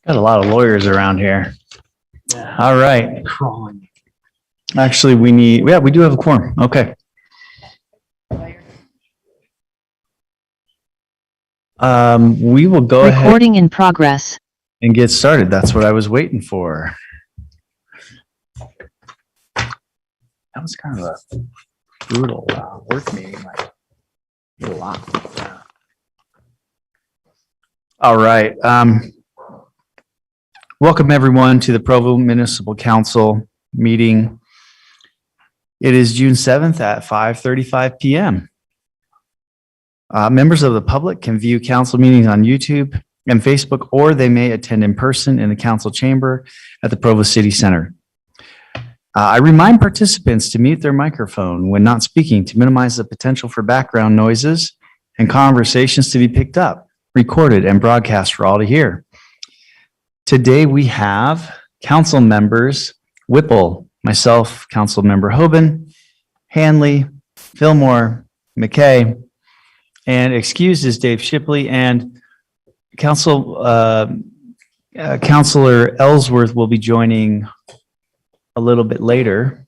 Got a lot of lawyers around here. Yeah. All right. Crawling. Actually, we do have a quorum. Okay. We will go ahead Recording in progress. and get started. That's what I was waiting for. That was kind of a brutal work meeting. Like, a lot. All right. Welcome everyone to the Provo Municipal Council meeting. It is June 7th at 5:35 p.m. Members of the public can view council meetings on YouTube and Facebook, or they may attend in person in the council chamber at the Provo City Center. I remind participants to mute their microphone when not speaking to minimize the potential for background noises and conversations to be picked up, recorded, and broadcast for all to hear. Today we have council members Whipple, myself, council member Hoban, Hanley, Fillmore, McKay, and excused is Dave Shipley, and Councilor Ellsworth will be joining a little bit later.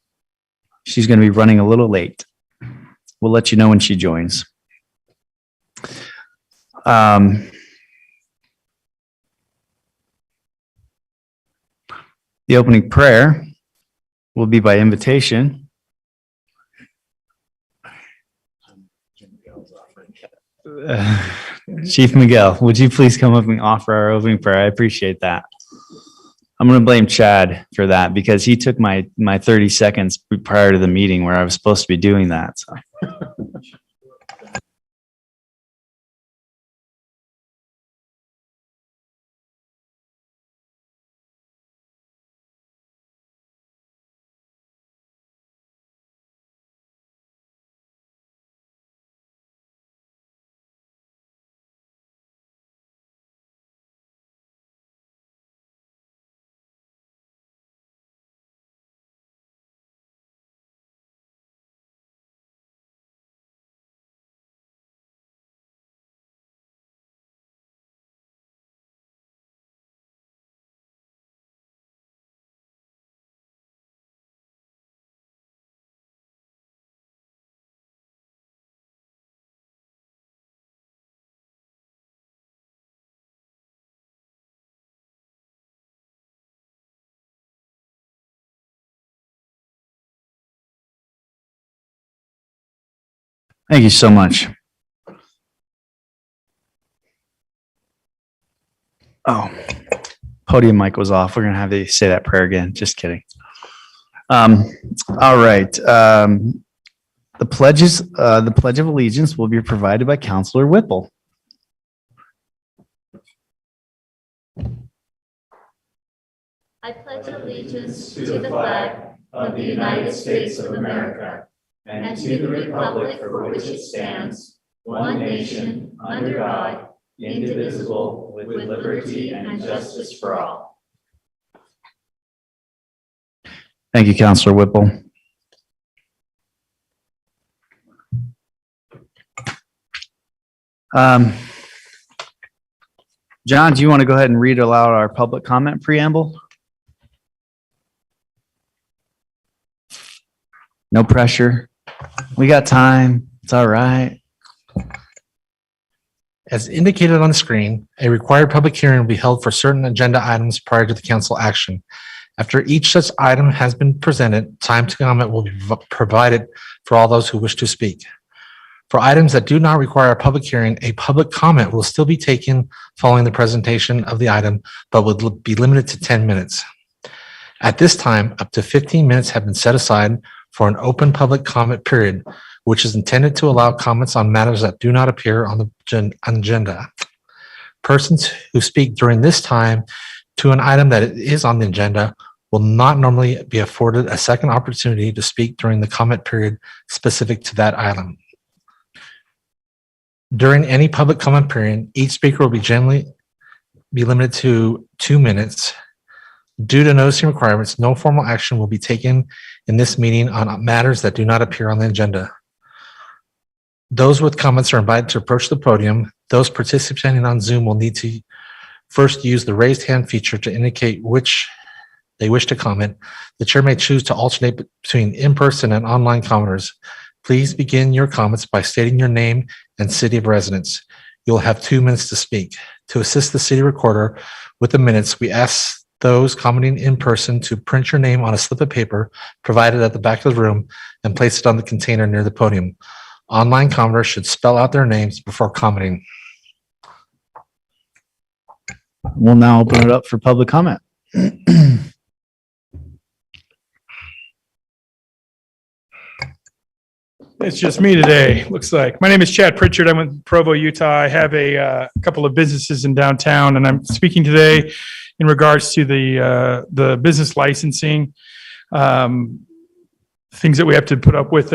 She's going to be running a little late. We'll let you know when she joins. The opening prayer will be by invitation. Chief Miguel, would you please come up and offer our opening prayer? I appreciate that. I'm going to blame Chad for that because he took my 30 seconds prior to the meeting where I was supposed to be doing that. So. Thank you so much. Oh, podium mic was off. We're going to have to say that prayer again. Just kidding. All right. The Pledge of Allegiance will be provided by Councilor Whipple. I pledge allegiance to the flag of the United States of America and to the republic for which it stands, one nation, under God, indivisible, with liberty and justice for all. Thank you, Councilor Whipple. John, do you want to go ahead and read aloud our public comment preamble? No pressure. We got time. It's all right. As indicated on the screen, a required public hearing will be held for certain agenda items prior to the council action. After each such item has been presented, time to comment will be provided for all those who wish to speak. For items that do not require a public hearing, a public comment will still be taken following the presentation of the item, but will be limited to 10 minutes. At this time, up to 15 minutes have been set aside for an open public comment period, which is intended to allow comments on matters that do not appear on the agenda. Persons who speak during this time to an item that is on the agenda will not normally be afforded a second opportunity to speak during the comment period specific to that item. During any public comment period, each speaker will be generally be limited to 2 minutes. Due to noticing requirements, no formal action will be taken in this meeting on matters that do not appear on the agenda. Those with comments are invited to approach the podium. Those participating on Zoom will need to first use the raised hand feature to indicate which they wish to comment. The chair may choose to alternate between in-person and online commenters. Please begin your comments by stating your name and city of residence. You'll have 2 minutes to speak. To assist the city recorder with the minutes, we ask those commenting in person to print your name on a slip of paper provided at the back of the room and place it on the container near the podium. Online commenters should spell out their names before commenting. We'll now open it up for public comment. It's just me today, looks like. My name is Chad Pritchard. I'm with Provo, Utah. I have a couple of businesses in downtown, and I'm speaking today in regards to the business licensing, things that we have to put up with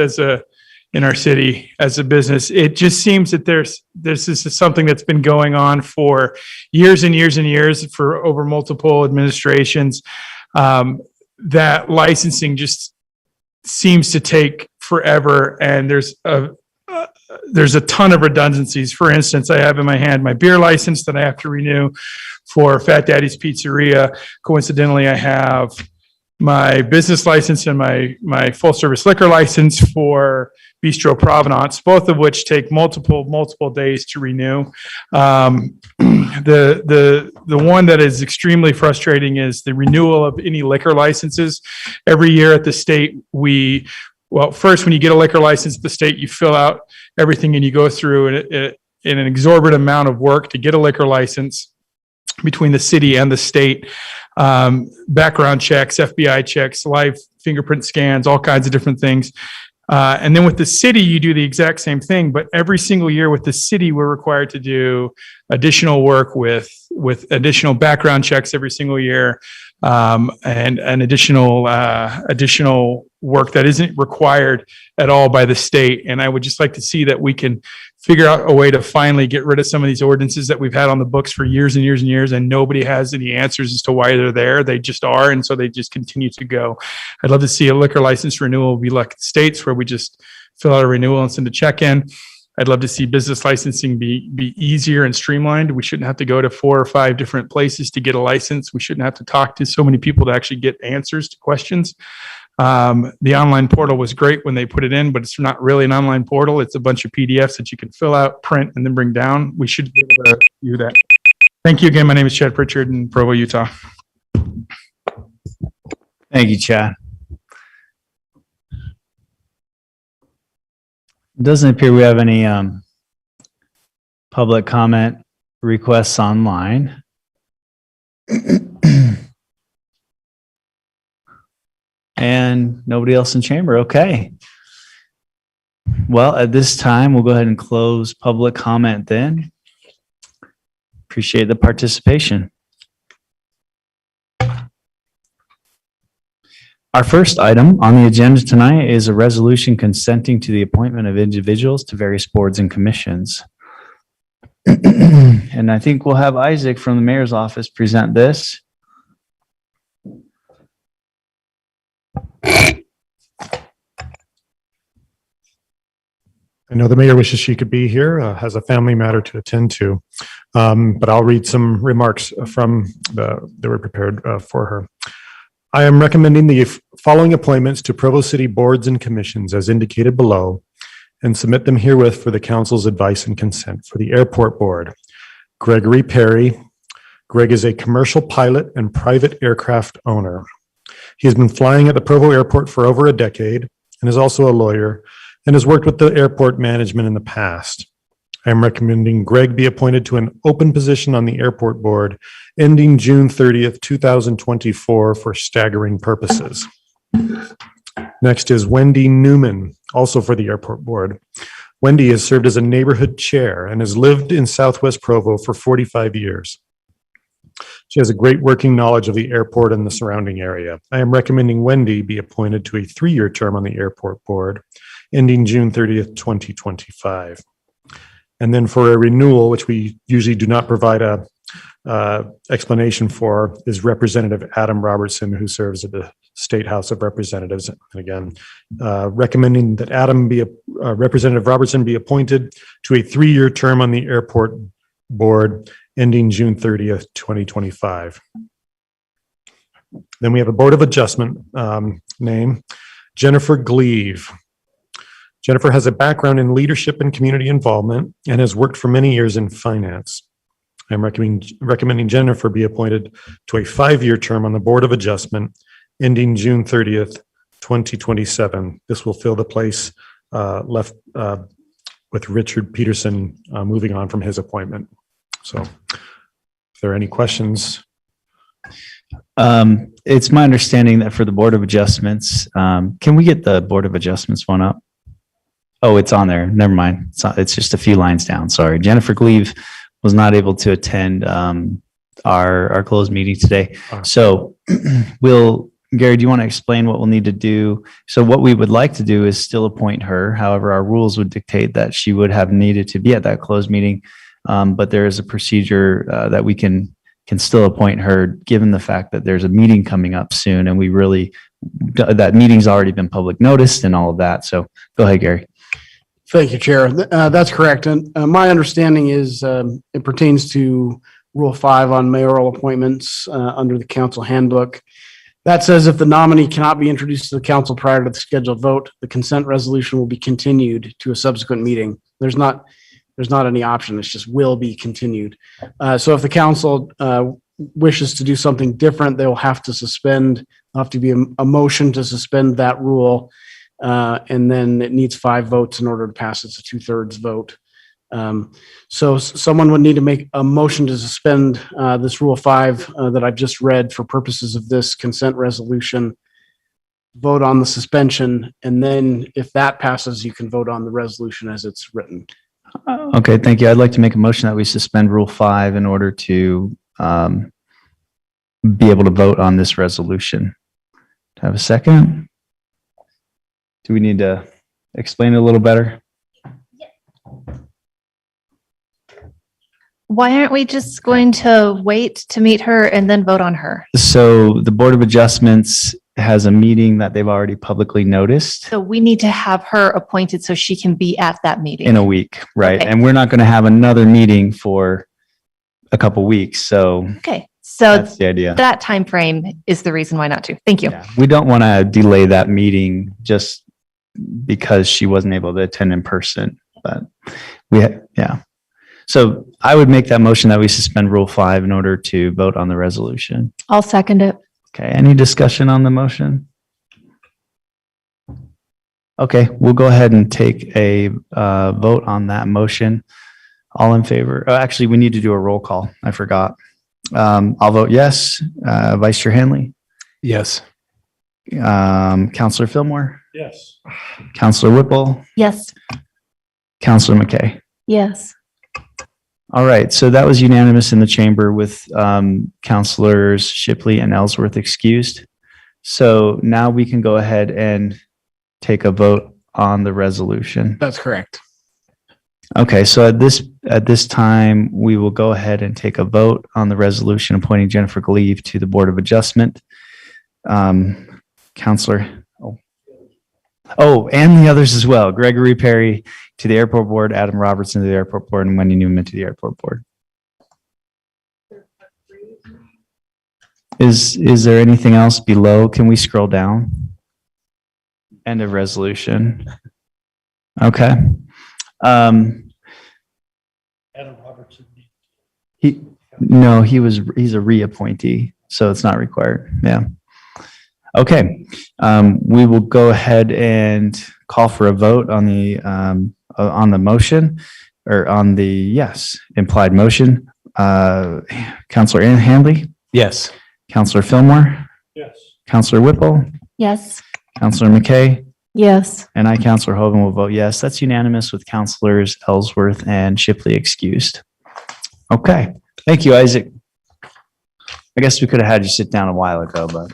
in our city as a business. It just seems that this is something that's been going on for years and years and years, for over multiple administrations. That licensing just seems to take forever, and there's a ton of redundancies. For instance, I have in my hand my beer license that I have to renew for Fat Daddy's Pizzeria. Coincidentally, I have my business license and my full service liquor license for Bistro Provenance, both of which take multiple days to renew. The one that is extremely frustrating is the renewal of any liquor licenses. Every year at the state, first, when you get a liquor license at the state, you fill out everything and you go through in an exorbitant amount of work to get a liquor license between the city and the state. Background checks, FBI checks, live fingerprint scans, all kinds of different things. And then with the city, you do the exact same thing, but every single year with the city, we're required to do additional work with additional background checks every single year, and additional work that isn't required at all by the state. And I would just like to see that we can figure out a way to finally get rid of some of these ordinances that we've had on the books for years and years and years, and nobody has any answers as to why they're there. They just are, and so they just continue to go. I'd love to see a liquor license renewal be like the states, where we just fill out a renewal and send a check in. I'd love to see business licensing be easier and streamlined. We shouldn't have to go to 4 or 5 different places to get a license. We shouldn't have to talk to so many people to actually get answers to questions. The online portal was great when they put it in, but it's not really an online portal. It's a bunch of PDFs that you can fill out, print, and then bring down. We should be able to do that. Thank you again. My name is Chad Pritchard in Provo, Utah. Thank you, Chad. It doesn't appear we have any public comment requests online. And nobody else in chamber. Okay. Well, at this time, we'll go ahead and close public comment then. Appreciate the participation. Our first item on the agenda tonight is a resolution consenting to the appointment of individuals to various boards and commissions. And I think we'll have Isaac from the mayor's office present this. I know the mayor wishes she could be here, has a family matter to attend to, but I'll read some remarks from that were prepared for her. I am recommending the following appointments to Provo City boards and commissions as indicated below, and submit them herewith for the council's advice and consent. For the airport board, Gregory Perry. Greg is a commercial pilot and private aircraft owner. He has been flying at the Provo airport for over a decade and is also a lawyer and has worked with the airport management in the past. I am recommending Greg be appointed to an open position on the airport board ending June 30th, 2024 for staggering purposes. Next is Wendy Newman, also for the airport board. Wendy has served as a neighborhood chair and has lived in Southwest Provo for 45 years. She has a great working knowledge of the airport and the surrounding area. I am recommending Wendy be appointed to a 3-year term on the airport board ending June 30th, 2025. And then for a renewal, which we usually do not provide a explanation for, is Representative Adam Robertson, who serves at the State House of Representatives. And again, recommending that Representative Robertson be appointed to a 3-year term on the airport board ending June 30th, 2025. Then we have a Board of Adjustment name, Jennifer Gleave. Jennifer has a background in leadership and community involvement and has worked for many years in finance. I'm recommending Jennifer be appointed to a 5-year term on the Board of Adjustment ending June 30th, 2027. This will fill the place left with Richard Peterson moving on from his appointment. So if there are any questions. It's my understanding that for the Board of Adjustments, can we get the Board of Adjustments one up? Oh, it's on there. Never mind. It's just a few lines down. Sorry. Jennifer Gleave was not able to attend our closed meeting today. So Gary, do you want to explain what we'll need to do? So what we would like to do is still appoint her. However, our rules would dictate that she would have needed to be at that closed meeting. But there is a procedure that we can still appoint her, given the fact that there's a meeting coming up soon, and that meeting's already been public noticed and all of that. So go ahead, Gary. Thank you, Chair. That's correct. And my understanding is it pertains to Rule 5 on mayoral appointments under the council handbook. That says if the nominee cannot be introduced to the council prior to the scheduled vote, the consent resolution will be continued to a subsequent meeting. There's not any option. It's just will be continued. So if the council wishes to do something different, they will have to suspend. There'll have to be a motion to suspend that rule. And then it needs 5 votes in order to pass. It's a 2/3 vote. So someone would need to make a motion to suspend this Rule 5 that I've just read for purposes of this consent resolution, vote on the suspension, and then if that passes, you can vote on the resolution as it's written. Okay, thank you. I'd like to make a motion that we suspend Rule 5 in order to be able to vote on this resolution. Do I have a second? Do we need to explain it a little better? Why aren't we just going to wait to meet her and then vote on her? So the Board of Adjustments has a meeting that they've already publicly noticed So we need to have her appointed so she can be at that meeting. in a week, right? Okay. And we're not going to have another meeting for a couple weeks. So Okay, so that's the idea. that time frame is the reason why not to. Thank you. Yeah. We don't want to delay that meeting just because she wasn't able to attend in person, but yeah. So I would make that motion that we suspend Rule 5 in order to vote on the resolution. I'll second it. Okay, any discussion on the motion? Okay, we'll go ahead and take a vote on that motion. All in favor? Oh, actually, we need to do a roll call. I forgot. I'll vote yes. Vice Chair Hanley? Yes. Counselor Fillmore? Yes. Counselor Whipple? Yes. Counselor McKay? Yes. All right, so that was unanimous in the chamber with Counselors Shipley and Ellsworth excused. So now we can go ahead and take a vote on the resolution. That's correct. Okay, so at this time, we will go ahead and take a vote on the resolution appointing Jennifer Gleave to the Board of Adjustment. Counselor, and the others as well. Gregory Perry to the Airport Board, Adam Robertson to the Airport Board, and Wendy Newman to the Airport Board. Is there anything else below? Can we scroll down? End of resolution. Okay. Adam Robertson. He's a reappointee, so it's not required. Yeah. Okay. We will go ahead and call for a vote on the motion or on the implied motion. Counselor Hanley? Yes. Counselor Fillmore? Yes. Counselor Whipple? Yes. Counselor McKay? Yes. And I, Counselor Hogan, will vote yes. That's unanimous with Counselors Ellsworth and Shipley excused. Okay. Thank you, Isaac. I guess we could have had you sit down a while ago, but.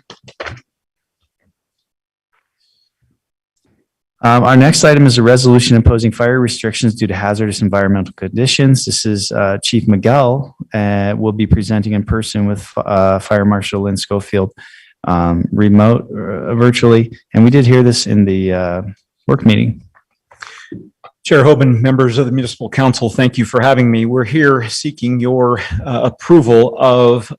Our next item is a resolution imposing fire restrictions due to hazardous environmental conditions. This is Chief Miguel will be presenting in person with Fire Marshal Lynn Schofield remote virtually. And we did hear this in the work meeting. Chair Hoban, members of the Municipal Council, thank you for having me. We're here seeking your approval of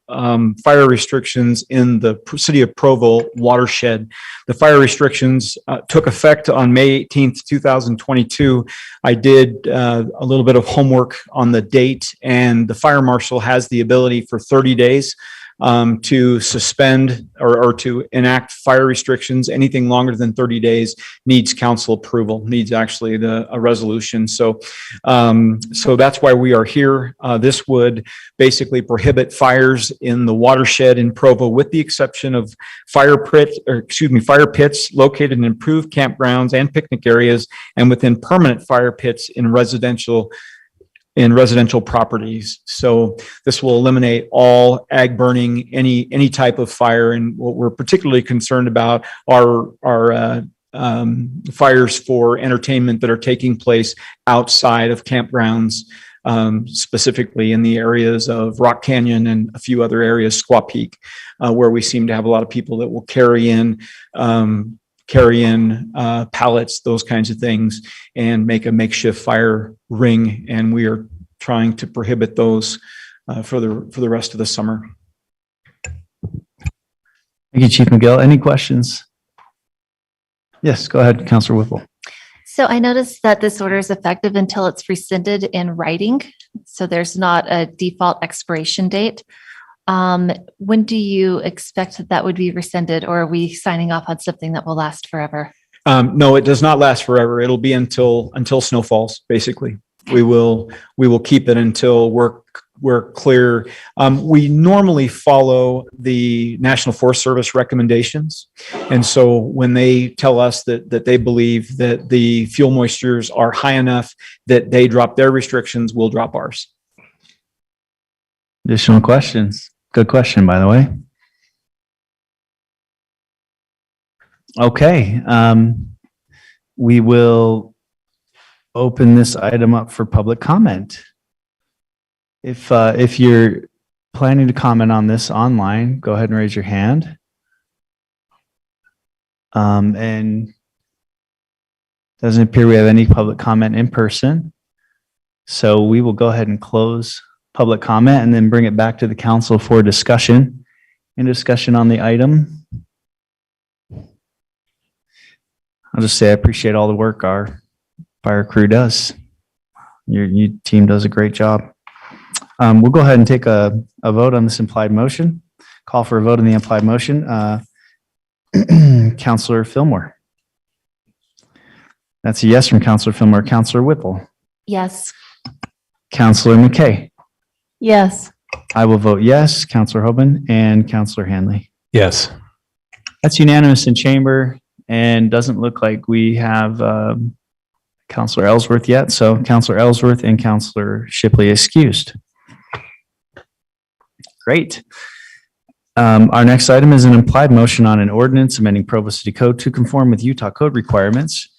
fire restrictions in the City of Provo watershed. The fire restrictions took effect on May 18th, 2022. I did a little bit of homework on the date, and the fire marshal has the ability for 30 days to suspend or to enact fire restrictions. Anything longer than 30 days needs council approval, needs actually a resolution. So that's why we are here. This would basically prohibit fires in the watershed in Provo, with the exception of fire pits located in improved campgrounds and picnic areas, and within permanent fire pits in residential properties. So this will eliminate all ag burning, any type of fire. And what we're particularly concerned about are fires for entertainment that are taking place outside of campgrounds, specifically in the areas of Rock Canyon and a few other areas, Squaw Peak, where we seem to have a lot of people that will carry in pallets, those kinds of things, and make a makeshift fire ring. And we are trying to prohibit those for the rest of the summer. Thank you, Chief McGill. Any questions? Yes, go ahead, Councilor Whipple. So I noticed that this order is effective until it's rescinded in writing. So there's not a default expiration date. When do you expect that would be rescinded, or are we signing off on something that will last forever? No, it does not last forever. It'll be until snow falls, basically. We will keep it until we're clear. We normally follow the National Forest Service recommendations. And so when they tell us that they believe that the fuel moistures are high enough that they drop their restrictions, we'll drop ours. Additional questions? Good question, by the way. Okay. We will open this item up for public comment. If you're planning to comment on this online, go ahead and raise your hand. And doesn't appear we have any public comment in person. So we will go ahead and close public comment and then bring it back to the council for discussion on the item. I'll just say I appreciate all the work our fire crew does. Your team does a great job. We'll go ahead and take a vote on this implied motion. Call for a vote on the implied motion. Councilor Fillmore. That's a yes from Councilor Fillmore. Councilor Whipple. Yes. Councilor McKay. Yes. I will vote yes. Councilor Hoban and Councilor Hanley. Yes. That's unanimous in chamber, and doesn't look like we have Councilor Ellsworth yet. So Councilor Ellsworth and Councilor Shipley excused. Great. Our next item is an implied motion on an ordinance amending Provo City Code to conform with Utah code requirements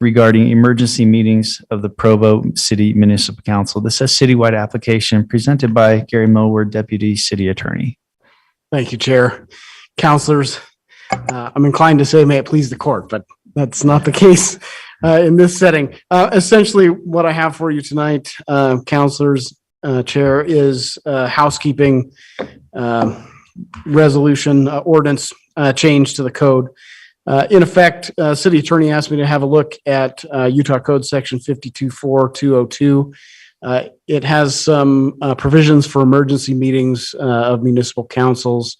regarding emergency meetings of the Provo City Municipal Council. This is a citywide application presented by Gary Millward, Deputy City Attorney. Thank you, Chair. Councilors, I'm inclined to say, may it please the court, but that's not the case in this setting. Essentially, what I have for you tonight, councilors, Chair, is housekeeping resolution ordinance change to the code. In effect, City Attorney asked me to have a look at Utah Code Section 524202. It has some provisions for emergency meetings of municipal councils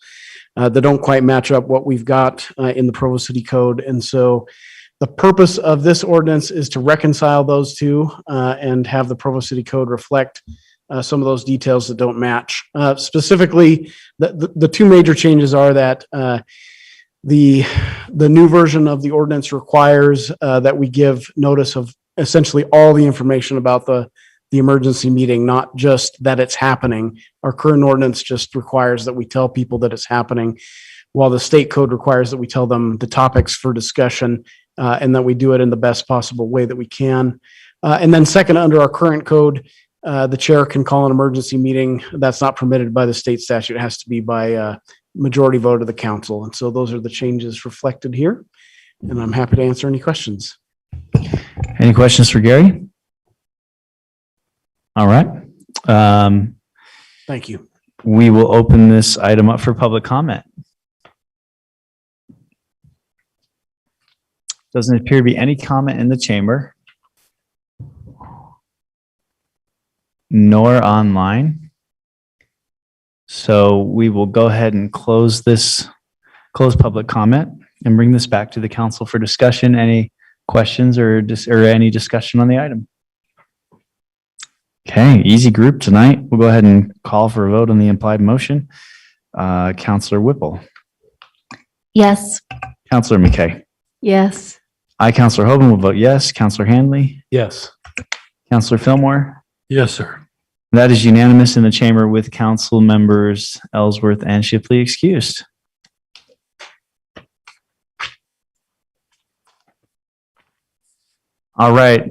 that don't quite match up what we've got in the Provo City Code. And so the purpose of this ordinance is to reconcile those two and have the Provo City Code reflect some of those details that don't match. Specifically, the two major changes are that the new version of the ordinance requires that we give notice of essentially all the information about the emergency meeting, not just that it's happening. Our current ordinance just requires that we tell people that it's happening, while the state code requires that we tell them the topics for discussion and that we do it in the best possible way that we can. And then second, under our current code, the chair can call an emergency meeting. That's not permitted by the state statute. It has to be by majority vote of the council. And so those are the changes reflected here. And I'm happy to answer any questions. Any questions for Gary? All right. Thank you. We will open this item up for public comment. Doesn't appear to be any comment in the chamber, nor online. So we will go ahead and close public comment and bring this back to the council for discussion. Any questions or any discussion on the item? Okay, easy group tonight. We'll go ahead and call for a vote on the implied motion. Counselor Whipple, Yes. Counselor McKay. Yes. I, Counselor Hoban, will vote yes. Counselor Hanley, Yes. Counselor Fillmore. Yes, sir. That is unanimous in the chamber with council members Ellsworth and Shipley excused. All right,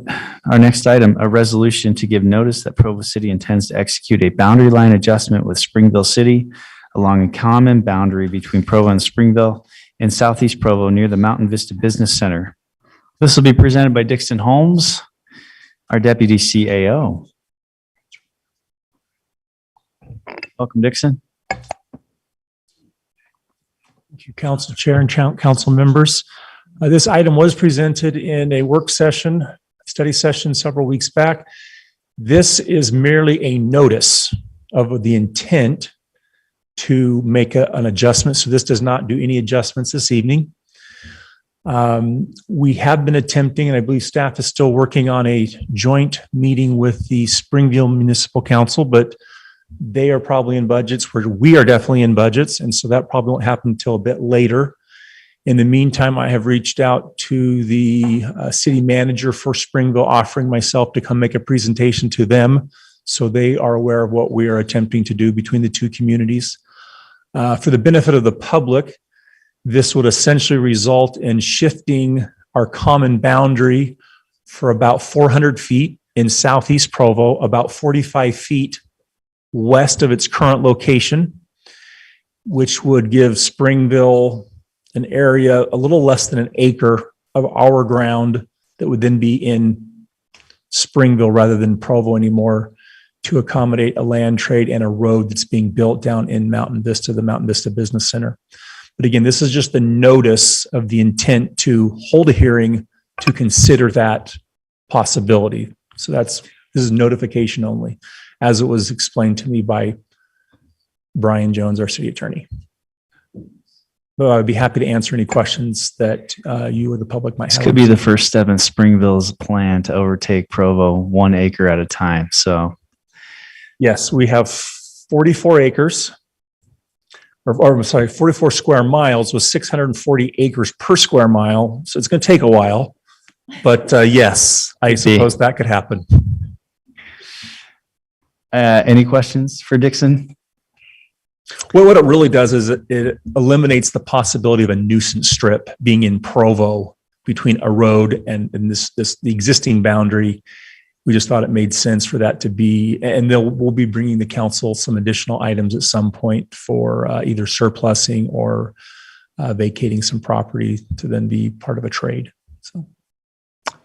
our next item, a resolution to give notice that Provo City intends to execute a boundary line adjustment with Springville City along a common boundary between Provo and Springville in southeast Provo near the Mountain Vista Business Center. This will be presented by Dixon Holmes, our deputy CAO. Welcome, Dixon. Thank you, Council Chair and council members. This item was presented in a work session, study session several weeks back. This is merely a notice of the intent to make an adjustment. So this does not do any adjustments this evening. We have been attempting, and I believe staff is still working on a joint meeting with the Springville Municipal Council, but they are probably in budgets where we are definitely in budgets. And so that probably won't happen until a bit later. In the meantime, I have reached out to the city manager for Springville, offering myself to come make a presentation to them so they are aware of what we are attempting to do between the two communities. For the benefit of the public, this would essentially result in shifting our common boundary for about 400 feet in southeast Provo, about 45 feet west of its current location, which would give Springville an area a little less than an acre of our ground that would then be in Springville rather than Provo anymore, to accommodate a land trade and a road that's being built down in Mountain Vista, the Mountain Vista Business Center. But again, this is just the notice of the intent to hold a hearing to consider that possibility. So this is notification only, as it was explained to me by Brian Jones, our city attorney. But I'd be happy to answer any questions that you or the public might This have. could be the first step in Springville's plan to overtake Provo 1 acre at a time. So Yes, we have 44 acres, or sorry, 44 square miles with 640 acres per square mile. So it's going to take a while, but yes, I suppose that could happen. any questions for Dixon? Well, what it really does is it eliminates the possibility of a nuisance strip being in Provo between a road and the existing boundary. We just thought it made sense for that to be, and we'll be bringing the council some additional items at some point for either surplusing or vacating some property to then be part of a trade. So. All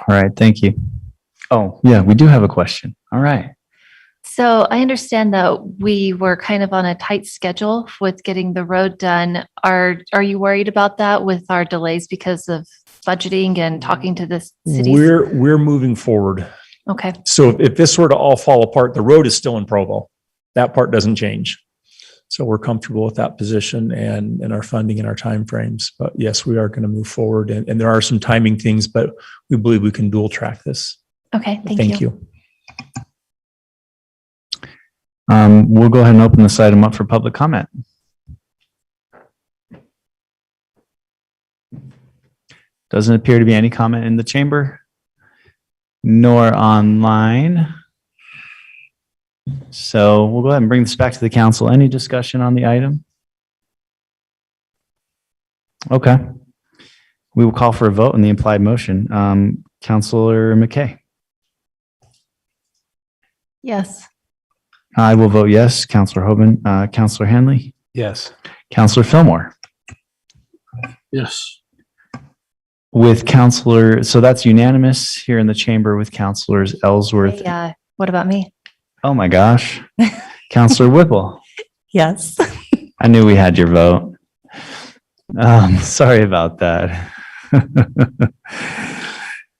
right, thank you. Oh, yeah, we do have a question. All right. So I understand that we were kind of on a tight schedule with getting the road done. Are you worried about that with our delays because of budgeting and talking to the cities? We're moving forward. Okay. So if this were to all fall apart, the road is still in Provo. That part doesn't change. So we're comfortable with that position and our funding and our timeframes. But yes, we are going to move forward. And there are some timing things, but we believe we can dual track this. Okay. Thank you. We'll go ahead and open this item up for public comment. Doesn't appear to be any comment in the chamber, nor online. So we'll go ahead and bring this back to the council. Any discussion on the item? Okay. We will call for a vote on the implied motion. Councilor McKay. Yes. I will vote yes. Counselor Hoban, Counselor Hanley, Yes. Counselor Fillmore. Yes. with Counselor, so that's unanimous here in the chamber with Counselors Ellsworth. Yeah. What about me? Oh my gosh. Counselor Whipple. Yes. I knew we had your vote. Sorry about that.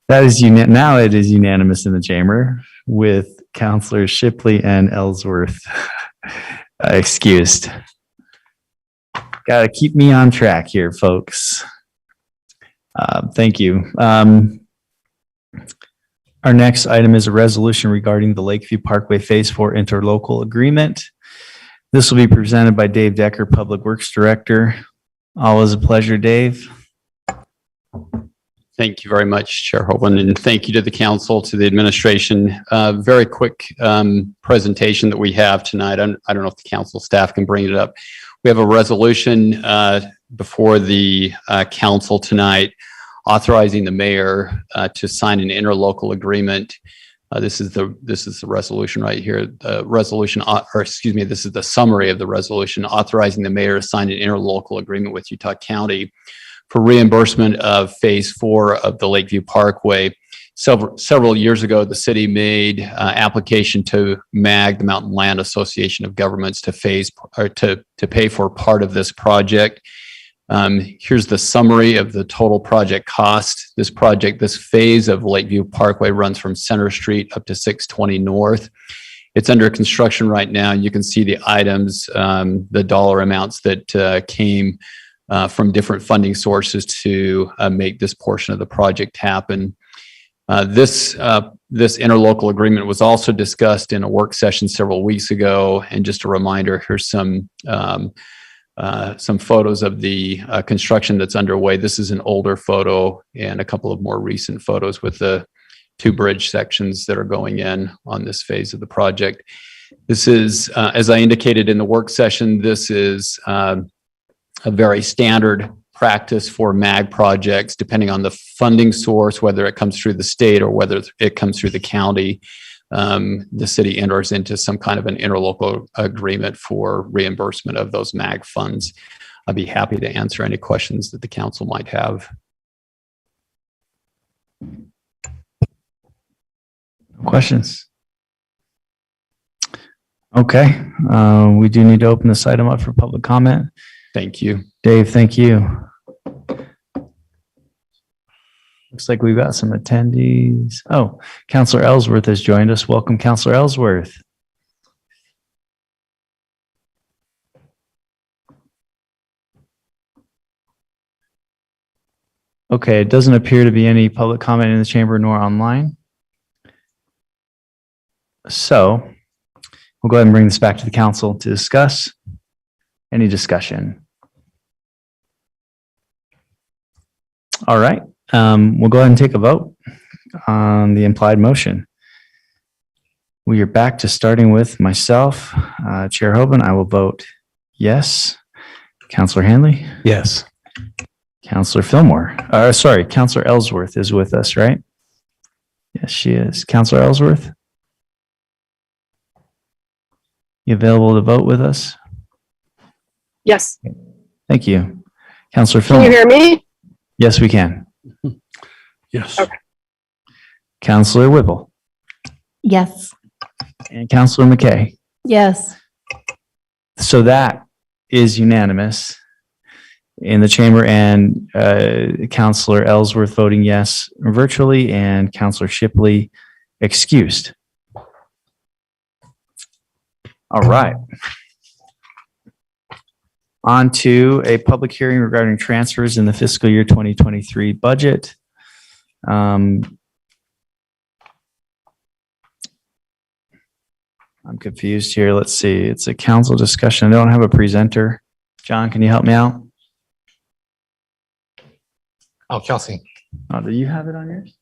That is now it is unanimous in the chamber with Counselors Shipley and Ellsworth excused. Got to keep me on track here, folks. Thank you. Our next item is a resolution regarding the Lakeview Parkway Phase 4 Interlocal Agreement. This will be presented by Dave Decker, Public Works Director. Always a pleasure, Dave. Thank you very much, Chair Hoagland, and thank you to the council, to the administration. Very quick presentation that we have tonight. I don't know if the council staff can bring it up. We have a resolution before the council tonight authorizing the mayor to sign an interlocal agreement. This is the resolution right here. The resolution, this is the summary of the resolution authorizing the mayor to sign an interlocal agreement with Utah County for reimbursement of Phase 4 of the Lakeview Parkway. Several years ago, the city made application to MAG, the Mountain Land Association of Governments, to pay for part of this project. Here's the summary of the total project cost. This phase of Lakeview Parkway runs from Center Street up to 620 North. It's under construction right now. You can see the items, the dollar amounts that came from different funding sources to make this portion of the project happen. This interlocal agreement was also discussed in a work session several weeks ago. And just a reminder, here's some photos of the construction that's underway. This is an older photo and a couple of more recent photos with the 2 bridge sections that are going in on this phase of the project. This is, as I indicated in the work session, this is a very standard practice for MAG projects, depending on the funding source, whether it comes through the state or whether it comes through the county. The city enters into some kind of an interlocal agreement for reimbursement of those MAG funds. I'd be happy to answer any questions that the council might have. Questions? Okay, we do need to open this item up for public comment. Thank you. Dave, thank you. Looks like we've got some attendees. Oh, Counselor Ellsworth has joined us. Welcome, Counselor Ellsworth. Okay, it doesn't appear to be any public comment in the chamber nor online. So we'll go ahead and bring this back to the council to discuss. Any discussion? All right, we'll go ahead and take a vote on the implied motion. We are back to starting with myself, Chair Hoban. I will vote yes. Counselor Hanley? Yes. Counselor Fillmore, Counselor Ellsworth is with us, right? Yes, she is. Counselor Ellsworth? You available to vote with us? Yes. Thank you. Counselor Can Fillmore? you hear me? Yes, we can. Yes. Okay. Counselor Whipple Yes. and Counselor McKay. Yes. So that is unanimous in the chamber, and Counselor Ellsworth voting yes virtually and Counselor Shipley excused. All right. On to a public hearing regarding transfers in the fiscal year 2023 budget. I'm confused here. Let's see. It's a council discussion. I don't have a presenter. John, can you help me out? Oh, Kelsey. Oh, do you have it on yours?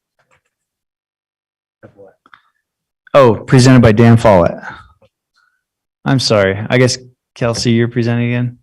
Oh, presented by Dan Follett. I'm sorry. I guess Kelsey, you're presenting again?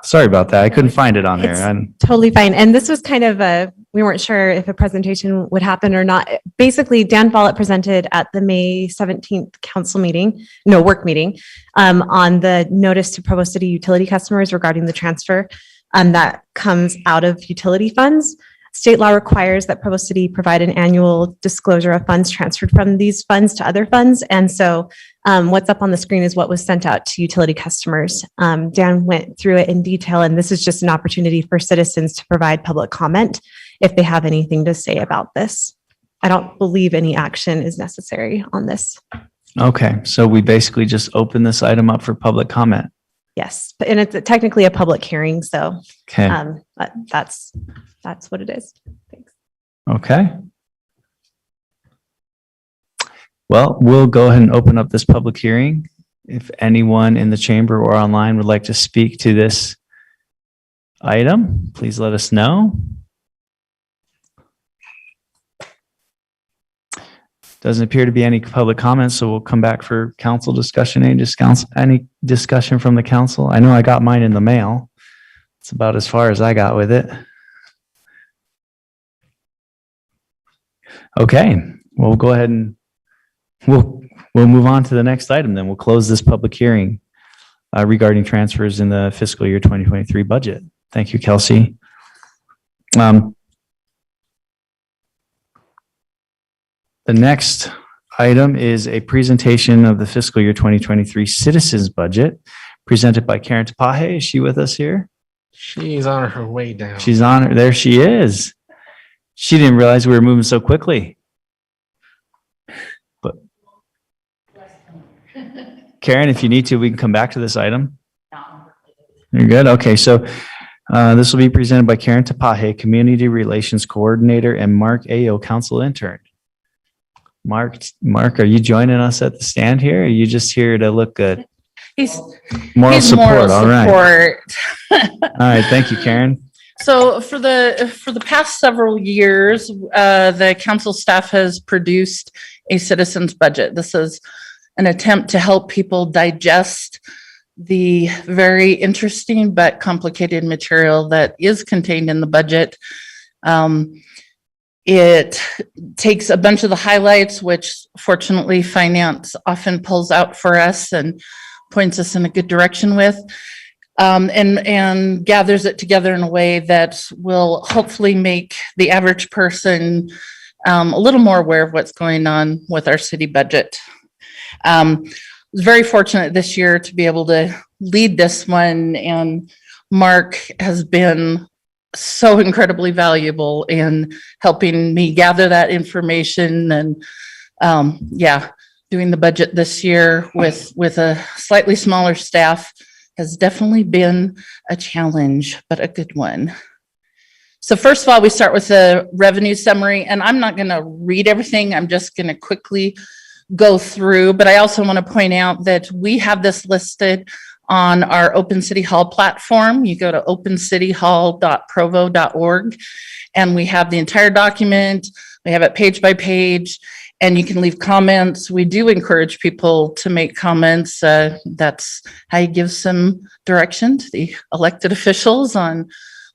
Sorry about that. I couldn't find it on there. Totally fine. And this was kind of we weren't sure if a presentation would happen or not. Basically, Dan Follett presented at the May 17th work meeting, on the notice to Provo City utility customers regarding the transfer that comes out of utility funds. State law requires that Provo City provide an annual disclosure of funds transferred from these funds to other funds. And so what's up on the screen is what was sent out to utility customers. Dan went through it in detail, and this is just an opportunity for citizens to provide public comment if they have anything to say about this. I don't believe any action is necessary on this. Okay, so we basically just open this item up for public comment. Yes, and it's technically a public hearing, so Okay, but that's what it is. Thanks. okay. Well, we'll go ahead and open up this public hearing. If anyone in the chamber or online would like to speak to this item, please let us know. Doesn't appear to be any public comments, so we'll come back for council discussion. Any discussion from the council? I know I got mine in the mail. It's about as far as I got with it. Okay, well, we'll go ahead and we'll move on to the next item then. We'll close this public hearing regarding transfers in the fiscal year 2023 budget. Thank you, Kelsey. The next item is a presentation of the fiscal year 2023 Citizens Budget presented by Karen Tapahe. Is she with us here? She's on her way down. She's on her. There she is. She didn't realize we were moving so quickly. But Karen, if you need to, we can come back to this item. You're good? Okay, so this will be presented by Karen Tapahe, Community Relations Coordinator, and Mark Ayo, Council Intern. Mark, are you joining us at the stand here? Or are you just here to look good? He's Moral support. All right. support. All right. Thank you, Karen. So for the past several years, the council staff has produced a citizens budget. This is an attempt to help people digest the very interesting but complicated material that is contained in the budget. It takes a bunch of the highlights, which fortunately finance often pulls out for us and points us in a good direction with, and gathers it together in a way that will hopefully make the average person a little more aware of what's going on with our city budget. I was very fortunate this year to be able to lead this one, and Mark has been so incredibly valuable in helping me gather that information, and doing the budget this year with a slightly smaller staff has definitely been a challenge, but a good one. So first of all, we start with the revenue summary, and I'm not going to read everything. I'm just going to quickly go through, but I also want to point out that we have this listed on our Open City Hall platform. You go to opencityhall.provo.org, and we have the entire document. We have it page by page, and you can leave comments. We do encourage people to make comments. That's how you give some direction to the elected officials on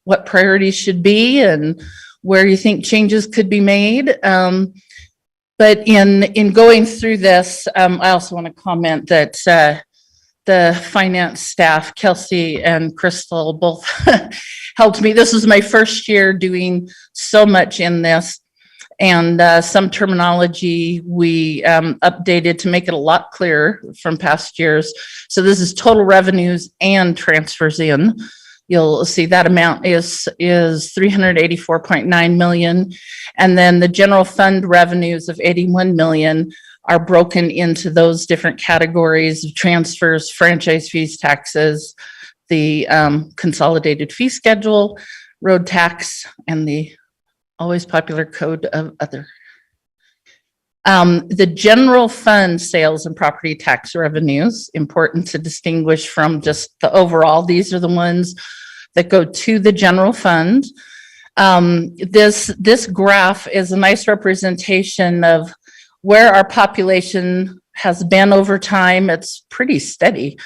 what priorities should be and where you think changes could be made. But in going through this, I also want to comment that the finance staff, Kelsey and Crystal, both helped me. This was my first year doing so much in this, and some terminology we updated to make it a lot clearer from past years. So this is total revenues and transfers in. You'll see that amount is 384.9 million. And then the general fund revenues of 81 million are broken into those different categories of transfers, franchise fees, taxes, the consolidated fee schedule, road tax, and the always popular code of other. The general fund sales and property tax revenues, important to distinguish from just the overall. These are the ones that go to the general fund. This graph is a nice representation of where our population has been over time. It's pretty steady,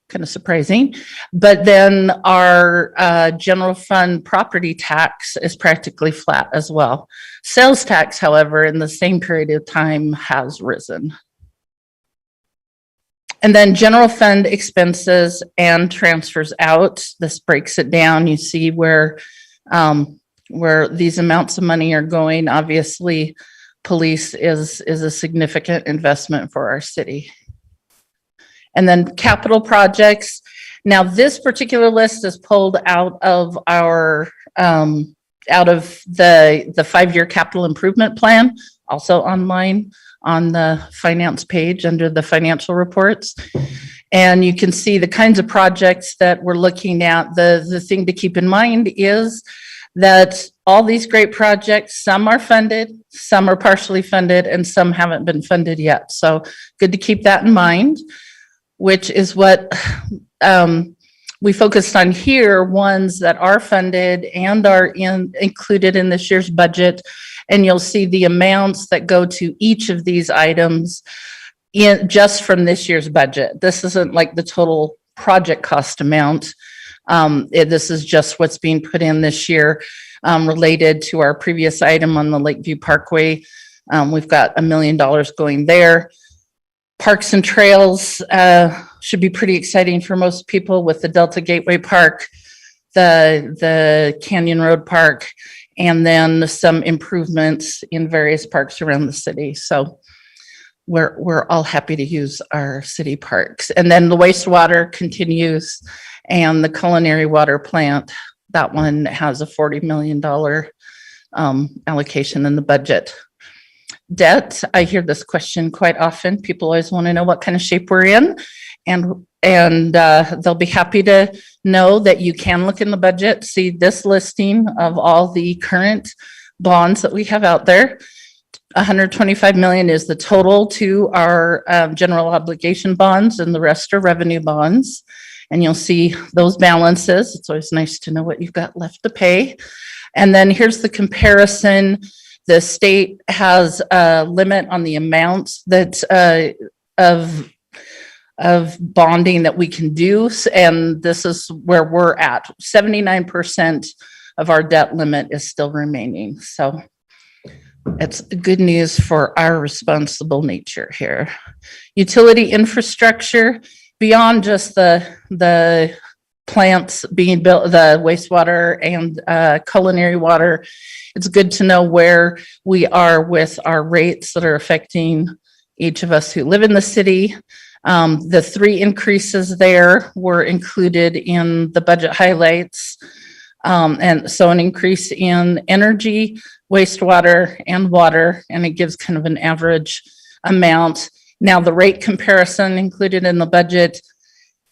kind of surprising. But then our general fund property tax is practically flat as well. Sales tax, however, in the same period of time has risen. And then general fund expenses and transfers out. This breaks it down. You see where where these amounts of money are going. Obviously, police is a significant investment for our city. And then capital projects. Now, this particular list is pulled out of our, out of the 5-year capital improvement plan, also online on the finance page under the financial reports. And you can see the kinds of projects that we're looking at. The thing to keep in mind is that all these great projects, some are funded, some are partially funded, and some haven't been funded yet. So good to keep that in mind, which is what we focused on here, ones that are funded and are included in this year's budget. And you'll see the amounts that go to each of these items in just from this year's budget. This isn't like the total project cost amount. This is just what's being put in this year related to our previous item on the Lakeview Parkway. We've got $1 million going there. Parks and trails should be pretty exciting for most people with the Delta Gateway Park, the Canyon Road Park, and then some improvements in various parks around the city. So we're all happy to use our city parks. And then the wastewater continues, and the culinary water plant, that one has a $40 million allocation in the budget. Debt, I hear this question quite often. People always want to know what kind of shape we're in. And they'll be happy to know that you can look in the budget, see this listing of all the current bonds that we have out there. 125 million is the total to our general obligation bonds, and the rest are revenue bonds. And you'll see those balances. It's always nice to know what you've got left to pay. And then here's the comparison. The state has a limit on the amounts that of bonding that we can do. And this is where we're at. 79% of our debt limit is still remaining. So it's good news for our responsible nature here. Utility infrastructure, beyond just the plants being built, the wastewater and culinary water, it's good to know where we are with our rates that are affecting each of us who live in the city. The 3 increases there were included in the budget highlights. And so an increase in energy, wastewater, and water, and it gives kind of an average amount. Now, the rate comparison included in the budget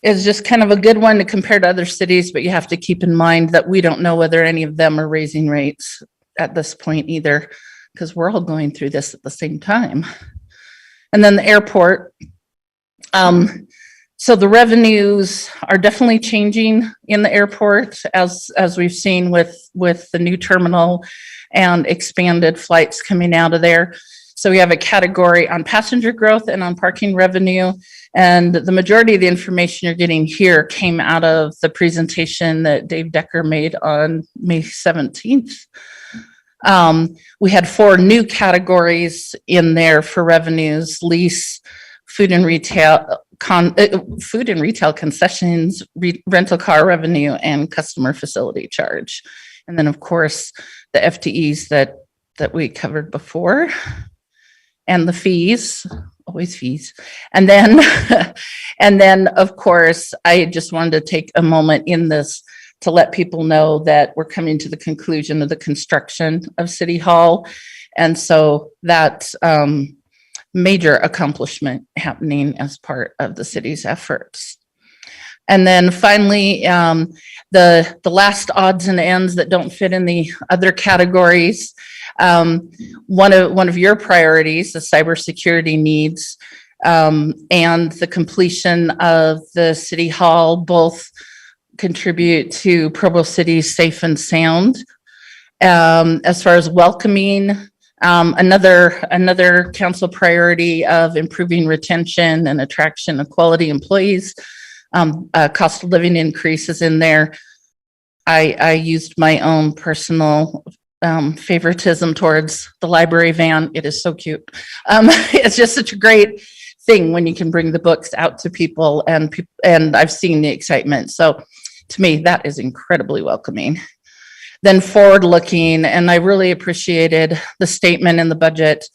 is just kind of a good one to compare to other cities, but you have to keep in mind that we don't know whether any of them are raising rates at this point either, because we're all going through this at the same time. And then the airport. So the revenues are definitely changing in the airport as we've seen with the new terminal and expanded flights coming out of there. So we have a category on passenger growth and on parking revenue. And the majority of the information you're getting here came out of the presentation that Dave Decker made on May 17th. We had 4 new categories in there for revenues: lease, food and retail concessions, rental car revenue, and customer facility charge. And then, of course, the FTEs that we covered before, and the fees, always fees. And then, of course, I just wanted to take a moment in this to let people know that we're coming to the conclusion of the construction of City Hall. And so that's major accomplishment happening as part of the city's efforts. And then finally, the last odds and ends that don't fit in the other categories. One of your priorities, the cybersecurity needs, and the completion of the City Hall both contribute to Provo City safe and sound. As far as welcoming, another council priority of improving retention and attraction of quality employees. Cost of living increases in there. I used my own personal favoritism towards the library van. It is so cute. It's just such a great thing when you can bring the books out to people, and I've seen the excitement. So to me, that is incredibly welcoming. then forward-looking, and I really appreciated the statement in the budget.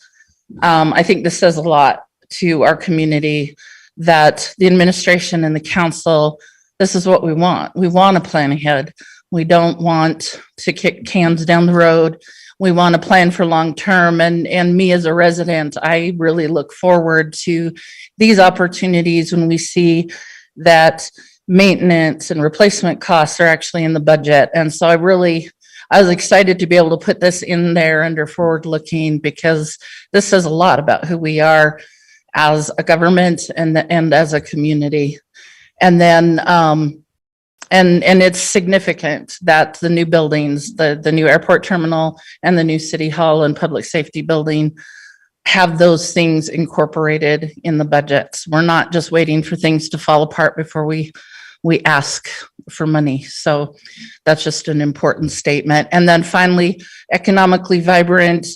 I think this says a lot to our community that the administration and the council, this is what we want. We want to plan ahead. We don't want to kick cans down the road. We want to plan for long-term. And me as a resident, I really look forward to these opportunities when we see that maintenance and replacement costs are actually in the budget. And so I was excited to be able to put this in there under forward-looking, because this says a lot about who we are as a government and as a community. And then, and it's significant that the new buildings, the new airport terminal and the new city hall and public safety building have those things incorporated in the budgets. We're not just waiting for things to fall apart before we ask for money. So that's just an important statement. And then finally, economically vibrant,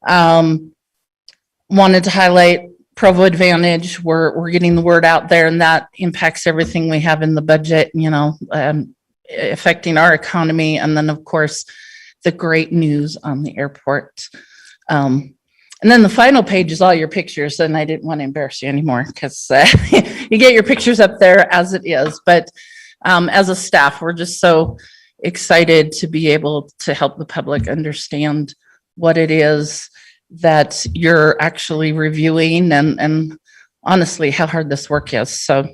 wanted to highlight Provo Advantage. We're getting the word out there, and that impacts everything we have in the budget, affecting our economy. And then of course, the great news on the airport. And then the final page is all your pictures, and I didn't want to embarrass you anymore because you get your pictures up there as it is. But as a staff, we're just so excited to be able to help the public understand what it is that you're actually reviewing and honestly how hard this work is. So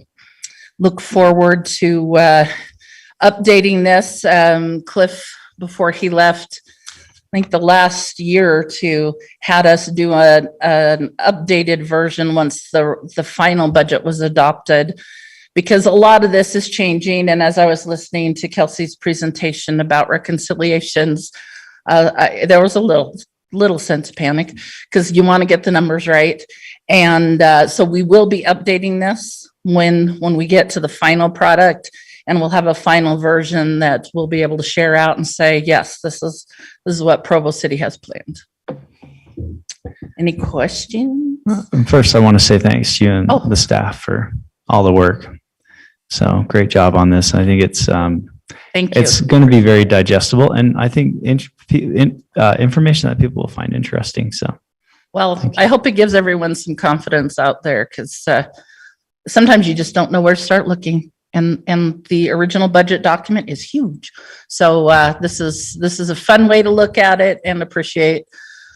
look forward to updating this. Cliff, before he left, I think the last year or two, had us do an updated version once the final budget was adopted, because a lot of this is changing. And as I was listening to Kelsey's presentation about reconciliations, there was a little sense of panic because you want to get the numbers right. And so we will be updating this when we get to the final product, and we'll have a final version that we'll be able to share out and say, yes, this is what Provo City has planned. Any questions? First, I want to say thanks to you and the staff for all the work. So great job on this. I think it's Thank you. it's going to be very digestible, and I think information that people will find interesting. So, well, I hope it gives everyone some confidence out there, because sometimes you just don't know where to start looking. And the original budget document is huge. So this is a fun way to look at it and appreciate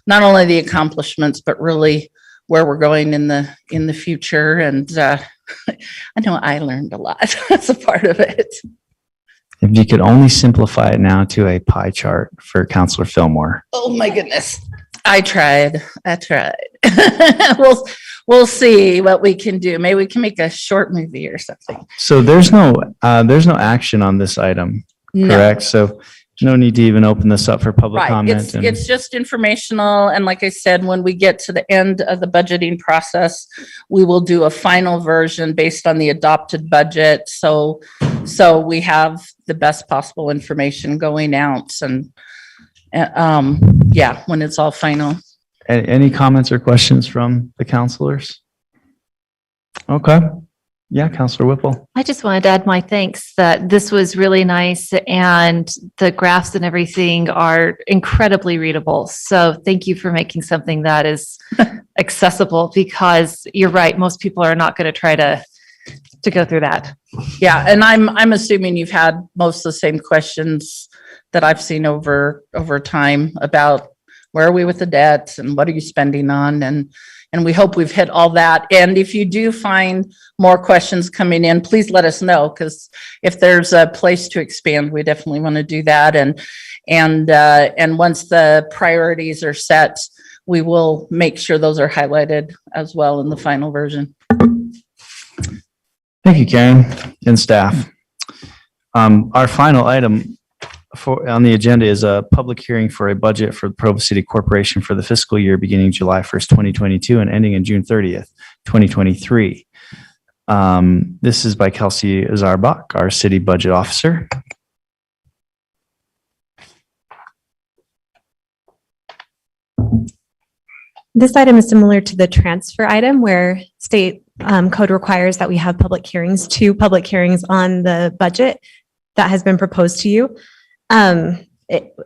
not only the accomplishments, but really where we're going in the future. And I know I learned a lot as a part of it. if you could only simplify it now to a pie chart for Councilor Fillmore. Oh my goodness. I tried. We'll see what we can do. Maybe we can make a short movie or something. So there's no action on this item, correct? So no need to even open this up for public comment. It's just informational. And like I said, when we get to the end of the budgeting process, we will do a final version based on the adopted budget. So we have the best possible information going out, and when it's all final. Any comments or questions from the councilors? Okay. Yeah, Councilor Whipple. I just wanted to add my thanks that this was really nice, and the graphs and everything are incredibly readable. So thank you for making something that is accessible, because you're right, most people are not going to try to go through that. Yeah, and I'm assuming you've had most of the same questions that I've seen over time about where are we with the debt and what are you spending on, and we hope we've hit all that. And if you do find more questions coming in, please let us know, because if there's a place to expand, we definitely want to do that. And once the priorities are set, we will make sure those are highlighted as well in the final version. Thank you, Karen and staff. Our final item on the agenda is a public hearing for a budget for the Provo City Corporation for the fiscal year beginning July 1st, 2022 and ending in June 30th, 2023. This is by Kelsey Zarbach, our city budget officer. This item is similar to the transfer item, where state code requires that we have two public hearings on the budget that has been proposed to you.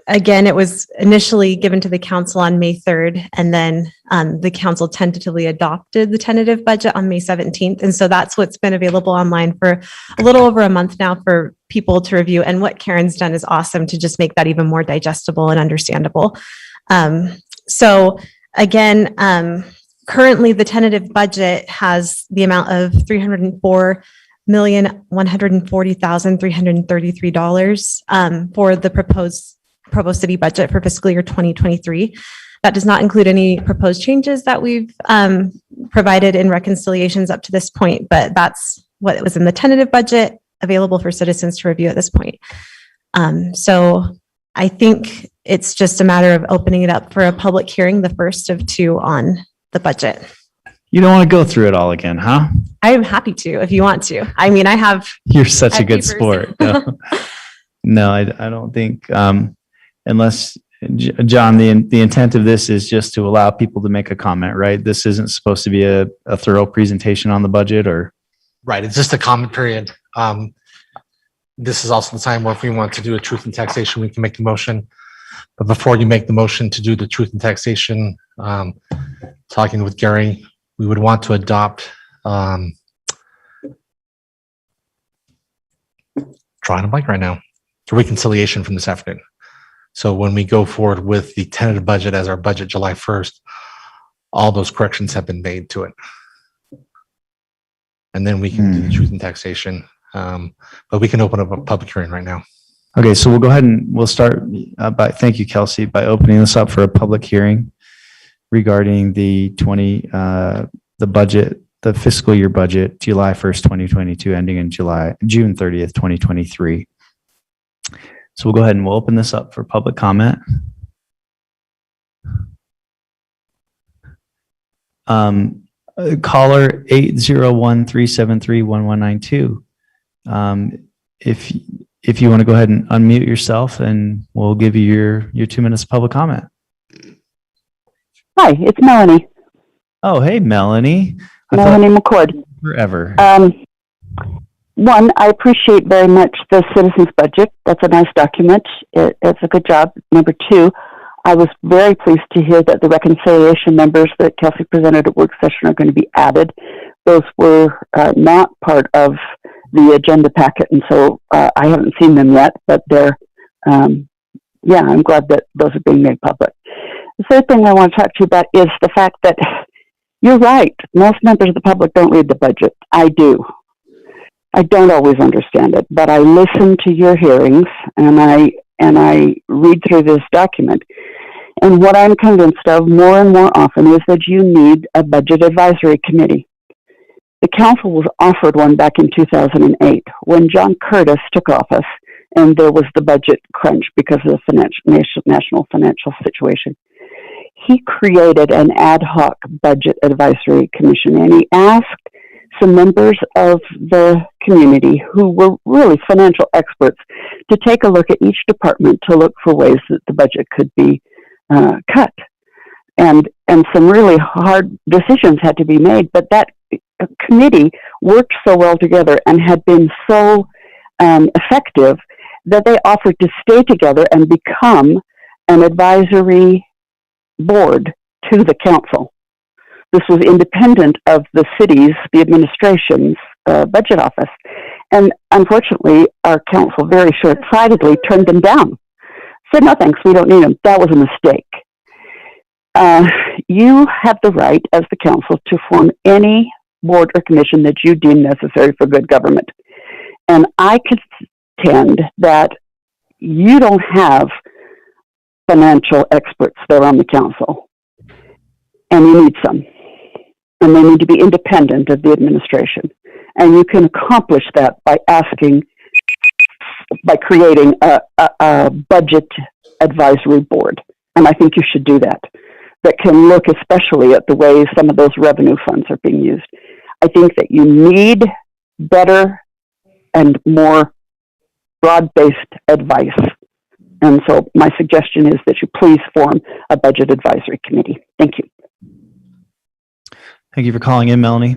Again, it was initially given to the council on May 3rd, and then the council tentatively adopted the tentative budget on May 17th. And so that's what's been available online for a little over a month now for people to review. And what Karen's done is awesome to just make that even more digestible and understandable. So again, currently the tentative budget has the amount of $304,140,333 for the proposed Provo City budget for fiscal year 2023. That does not include any proposed changes that we've provided in reconciliations up to this point, but that's what was in the tentative budget available for citizens to review at this point. So I think it's just a matter of opening it up for a public hearing, the first of two on the budget. You don't want to go through it all again, huh? I am happy to, if you want to. I mean, I have. You're such a good papers. sport. No, I don't think, unless, John, the intent of this is just to allow people to make a comment, right? This isn't supposed to be a thorough presentation on the budget, or? Right, it's just a comment period. This is also the time where if we want to do a truth and taxation, we can make the motion. But before you make the motion to do the truth and taxation, talking with Gary, we would want to adopt, drawing a blank right now, the reconciliation from this afternoon. So when we go forward with the tentative budget as our budget July 1st, all those corrections have been made to it. And then we can do the truth and taxation. But we can open up a public hearing right now. Okay, so we'll go ahead and we'll start thank you, Kelsey, by opening this up for a public hearing regarding the budget, the fiscal year budget, July 1st, 2022, ending in June 30th, 2023. So we'll go ahead and we'll open this up for public comment. Caller 801-373-1192. If you want to go ahead and unmute yourself, and we'll give you your 2 minutes of public comment. Hi, it's Melanie. Oh, hey, Melanie. Melanie McCord. Forever. One, I appreciate very much the citizens budget. That's a nice document. It's a good job. Number two, I was very pleased to hear that the reconciliation numbers that Kelsey presented at work session are going to be added. Those were not part of the agenda packet, and so I haven't seen them yet, but they're, I'm glad that those are being made public. The third thing I want to talk to you about is the fact that you're right. Most members of the public don't read the budget. I do. I don't always understand it, but I listen to your hearings and I read through this document. And what I'm convinced of more and more often is that you need a budget advisory committee. The council was offered one back in 2008 when John Curtis took office and there was the budget crunch because of the national financial situation. He created an ad hoc budget advisory commission, and he asked some members of the community who were really financial experts to take a look at each department to look for ways that the budget could be cut. And some really hard decisions had to be made, but that committee worked so well together and had been so effective that they offered to stay together and become an advisory board to the council. This was independent of the city's, the administration's budget office. And unfortunately, our council very short-sightedly turned them down. Said, no thanks, we don't need them. That was a mistake. You have the right as the council to form any board or commission that you deem necessary for good government. And I contend that you don't have financial experts there on the council, and you need some. And they need to be independent of the administration. And you can accomplish that by creating a budget advisory board. And I think you should do that. That can look especially at the way some of those revenue funds are being used. I think that you need better and more broad-based advice. And so my suggestion is that you please form a budget advisory committee. Thank you. Thank you for calling in, Melanie.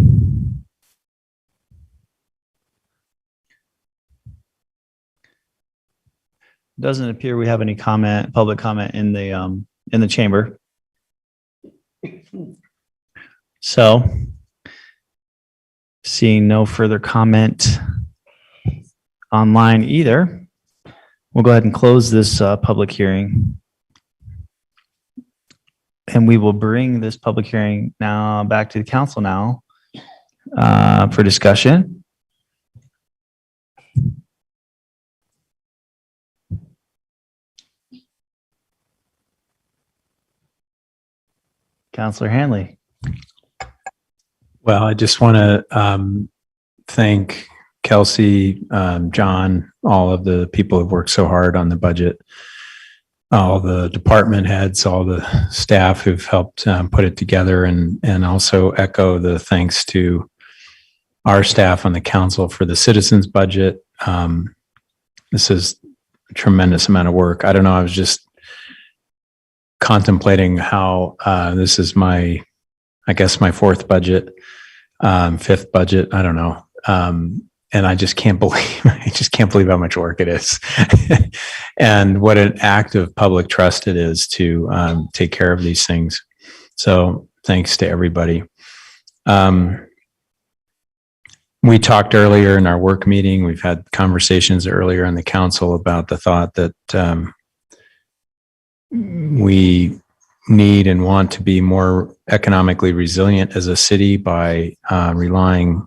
doesn't appear we have any public comment in the chamber. So seeing no further comment online either, we'll go ahead and close this public hearing. And we will bring this public hearing now back to the council now for discussion. Councilor Hanley. Well, I just want to thank Kelsey, John, all of the people who've worked so hard on the budget, all the department heads, all the staff who've helped put it together, and also echo the thanks to our staff on the council for the citizens budget. This is a tremendous amount of work. I don't know. I was just contemplating how this is my fourth budget, fifth budget. I don't know. And I just can't believe how much work it is and what an act of public trust it is to take care of these things. So thanks to everybody. We talked earlier in our work meeting. We've had conversations earlier in the council about the thought that we need and want to be more economically resilient as a city by relying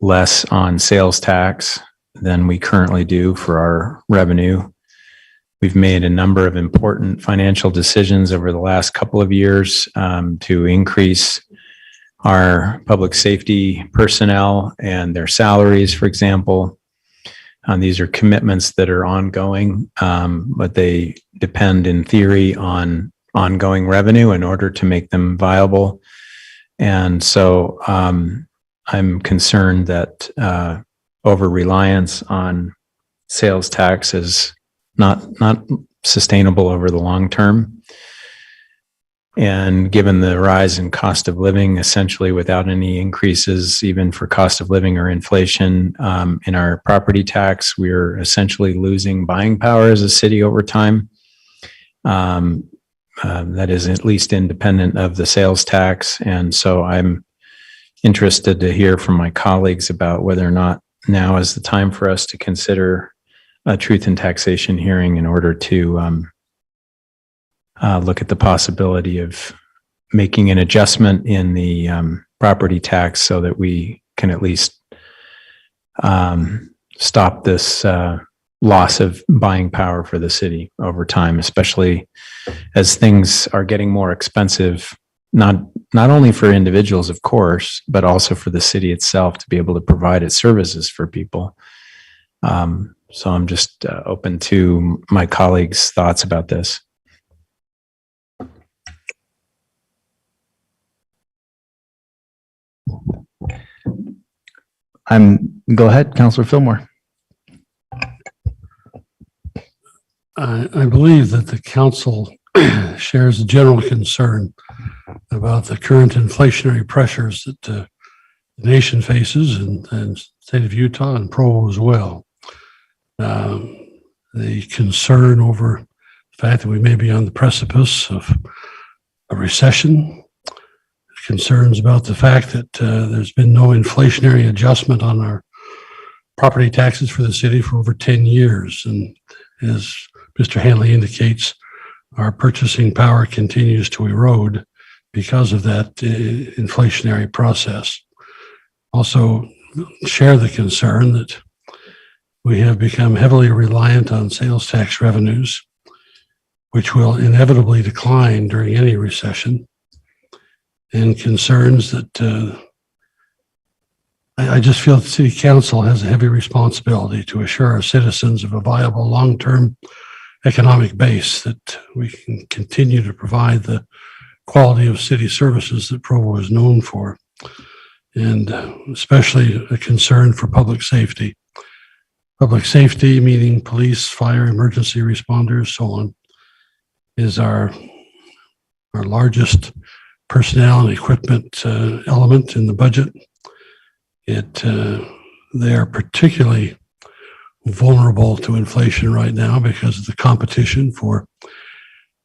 less on sales tax than we currently do for our revenue. We've made a number of important financial decisions over the last couple of years to increase our public safety personnel and their salaries, for example. These are commitments that are ongoing, but they depend in theory on ongoing revenue in order to make them viable. And so I'm concerned that over-reliance on sales tax is not sustainable over the long term. And given the rise in cost of living, essentially without any increases, even for cost of living or inflation in our property tax, we're essentially losing buying power as a city over time. That is at least independent of the sales tax. And so I'm interested to hear from my colleagues about whether or not now is the time for us to consider a truth in taxation hearing in order to look at the possibility of making an adjustment in the property tax so that we can at least stop this loss of buying power for the city over time, especially as things are getting more expensive, not only for individuals, of course, but also for the city itself to be able to provide its services for people. So I'm just open to my colleagues' thoughts about this. Go ahead, Councilor Fillmore. I believe that the council shares a general concern about the current inflationary pressures that the nation faces and state of Utah and Provo as well. The concern over the fact that we may be on the precipice of a recession, concerns about the fact that there's been no inflationary adjustment on our property taxes for the city for over 10 years. And as Mr. Hanley indicates, our purchasing power continues to erode because of that inflationary process. Also share the concern that we have become heavily reliant on sales tax revenues, which will inevitably decline during any recession, and concerns that I just feel the city council has a heavy responsibility to assure our citizens of a viable long-term economic base that we can continue to provide the quality of city services that Provo is known for, and especially a concern for public safety. Public safety, meaning police, fire, emergency responders, so on, is our largest personnel and equipment element in the budget. They are particularly vulnerable to inflation right now because of the competition for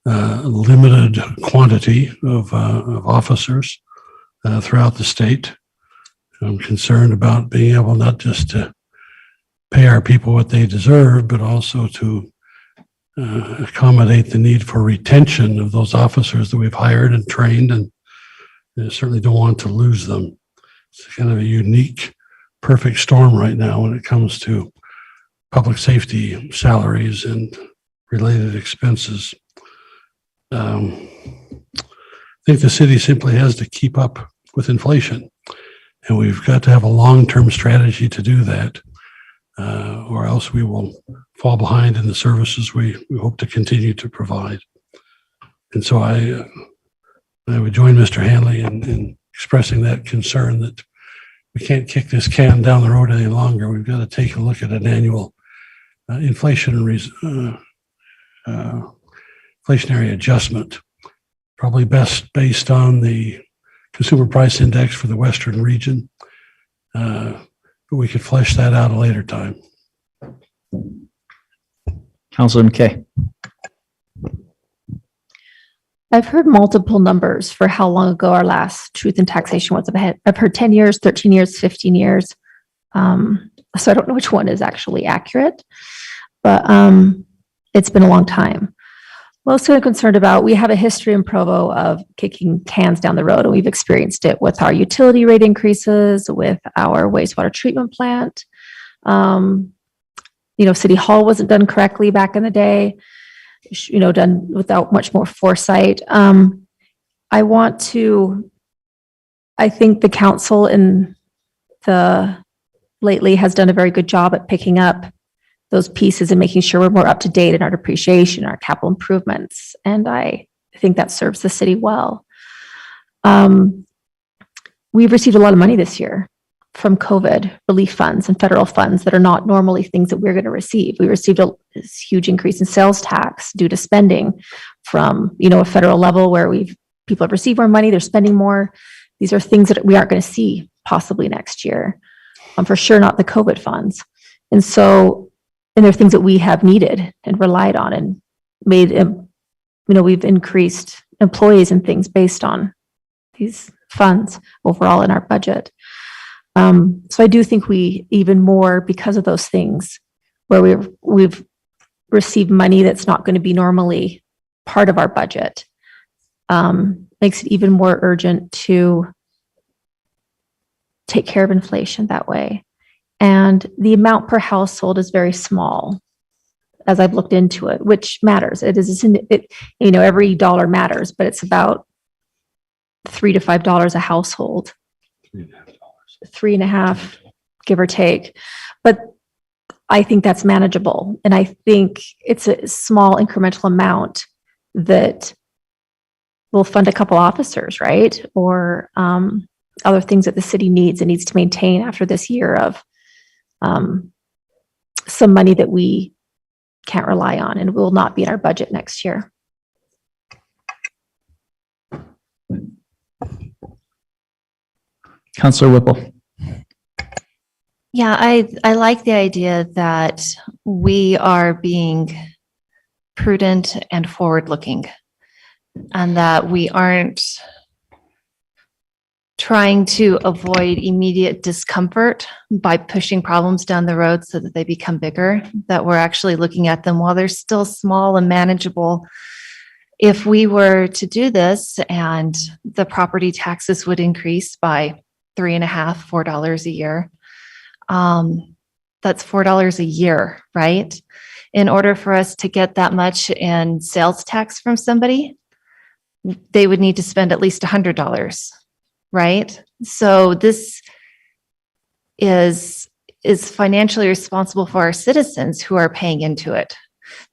limited quantity of officers throughout the state. I'm concerned about being able not just to pay our people what they deserve, but also to accommodate the need for retention of those officers that we've hired and trained, and certainly don't want to lose them. It's kind of a unique, perfect storm right now when it comes to public safety salaries and related expenses. I think the city simply has to keep up with inflation, and we've got to have a long-term strategy to do that, or else we will fall behind in the services we hope to continue to provide. And so I would join Mr. Hanley in expressing that concern that we can't kick this can down the road any longer. We've got to take a look at an annual inflationary adjustment, probably best based on the consumer price index for the Western region. But we could flesh that out a later time. Councilor McKay. I've heard multiple numbers for how long ago our last truth in taxation was. I've heard 10 years, 13 years, 15 years. So I don't know which one is actually accurate, but it's been a long time. Mostly I'm concerned about, we have a history in Provo of kicking cans down the road, and we've experienced it with our utility rate increases, with our wastewater treatment plant. City Hall wasn't done correctly back in the day, done without much more foresight. I think the council lately has done a very good job at picking up those pieces and making sure we're more up to date in our depreciation, our capital improvements. And I think that serves the city well. We've received a lot of money this year from COVID relief funds and federal funds that are not normally things that we're going to receive. We received a huge increase in sales tax due to spending from, a federal level where people have received more money, they're spending more. These are things that we aren't going to see possibly next year. For sure not the COVID funds. And they're things that we have needed and relied on and made, we've increased employees and things based on these funds overall in our budget. So I do think we even more because of those things where we've received money that's not going to be normally part of our budget, makes it even more urgent to take care of inflation that way. And the amount per household is very small as I've looked into it, which matters. Every dollar matters, but it's about $3 to $5 a household. $3.50, give or take. But I think that's manageable. And I think it's a small incremental amount that will fund a couple officers, right? Or other things that the city needs and needs to maintain after this year of some money that we can't rely on and will not be in our budget next year. Councilor Whipple. Yeah, I like the idea that we are being prudent and forward-looking, and that we aren't trying to avoid immediate discomfort by pushing problems down the road so that they become bigger, that we're actually looking at them while they're still small and manageable. If we were to do this and the property taxes would increase by $3.50, $4 a year, that's $4 a year, right? In order for us to get that much in sales tax from somebody, they would need to spend at least $100. Right? So this is financially responsible for our citizens who are paying into it.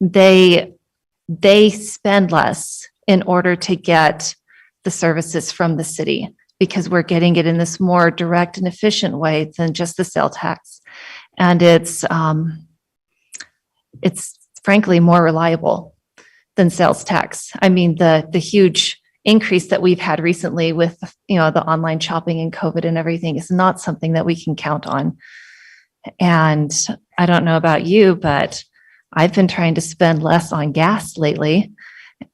They spend less in order to get the services from the city because we're getting it in this more direct and efficient way than just the sales tax. And it's frankly more reliable than sales tax. I mean, the huge increase that we've had recently with, the online shopping and COVID and everything is not something that we can count on. And I don't know about you, but I've been trying to spend less on gas lately.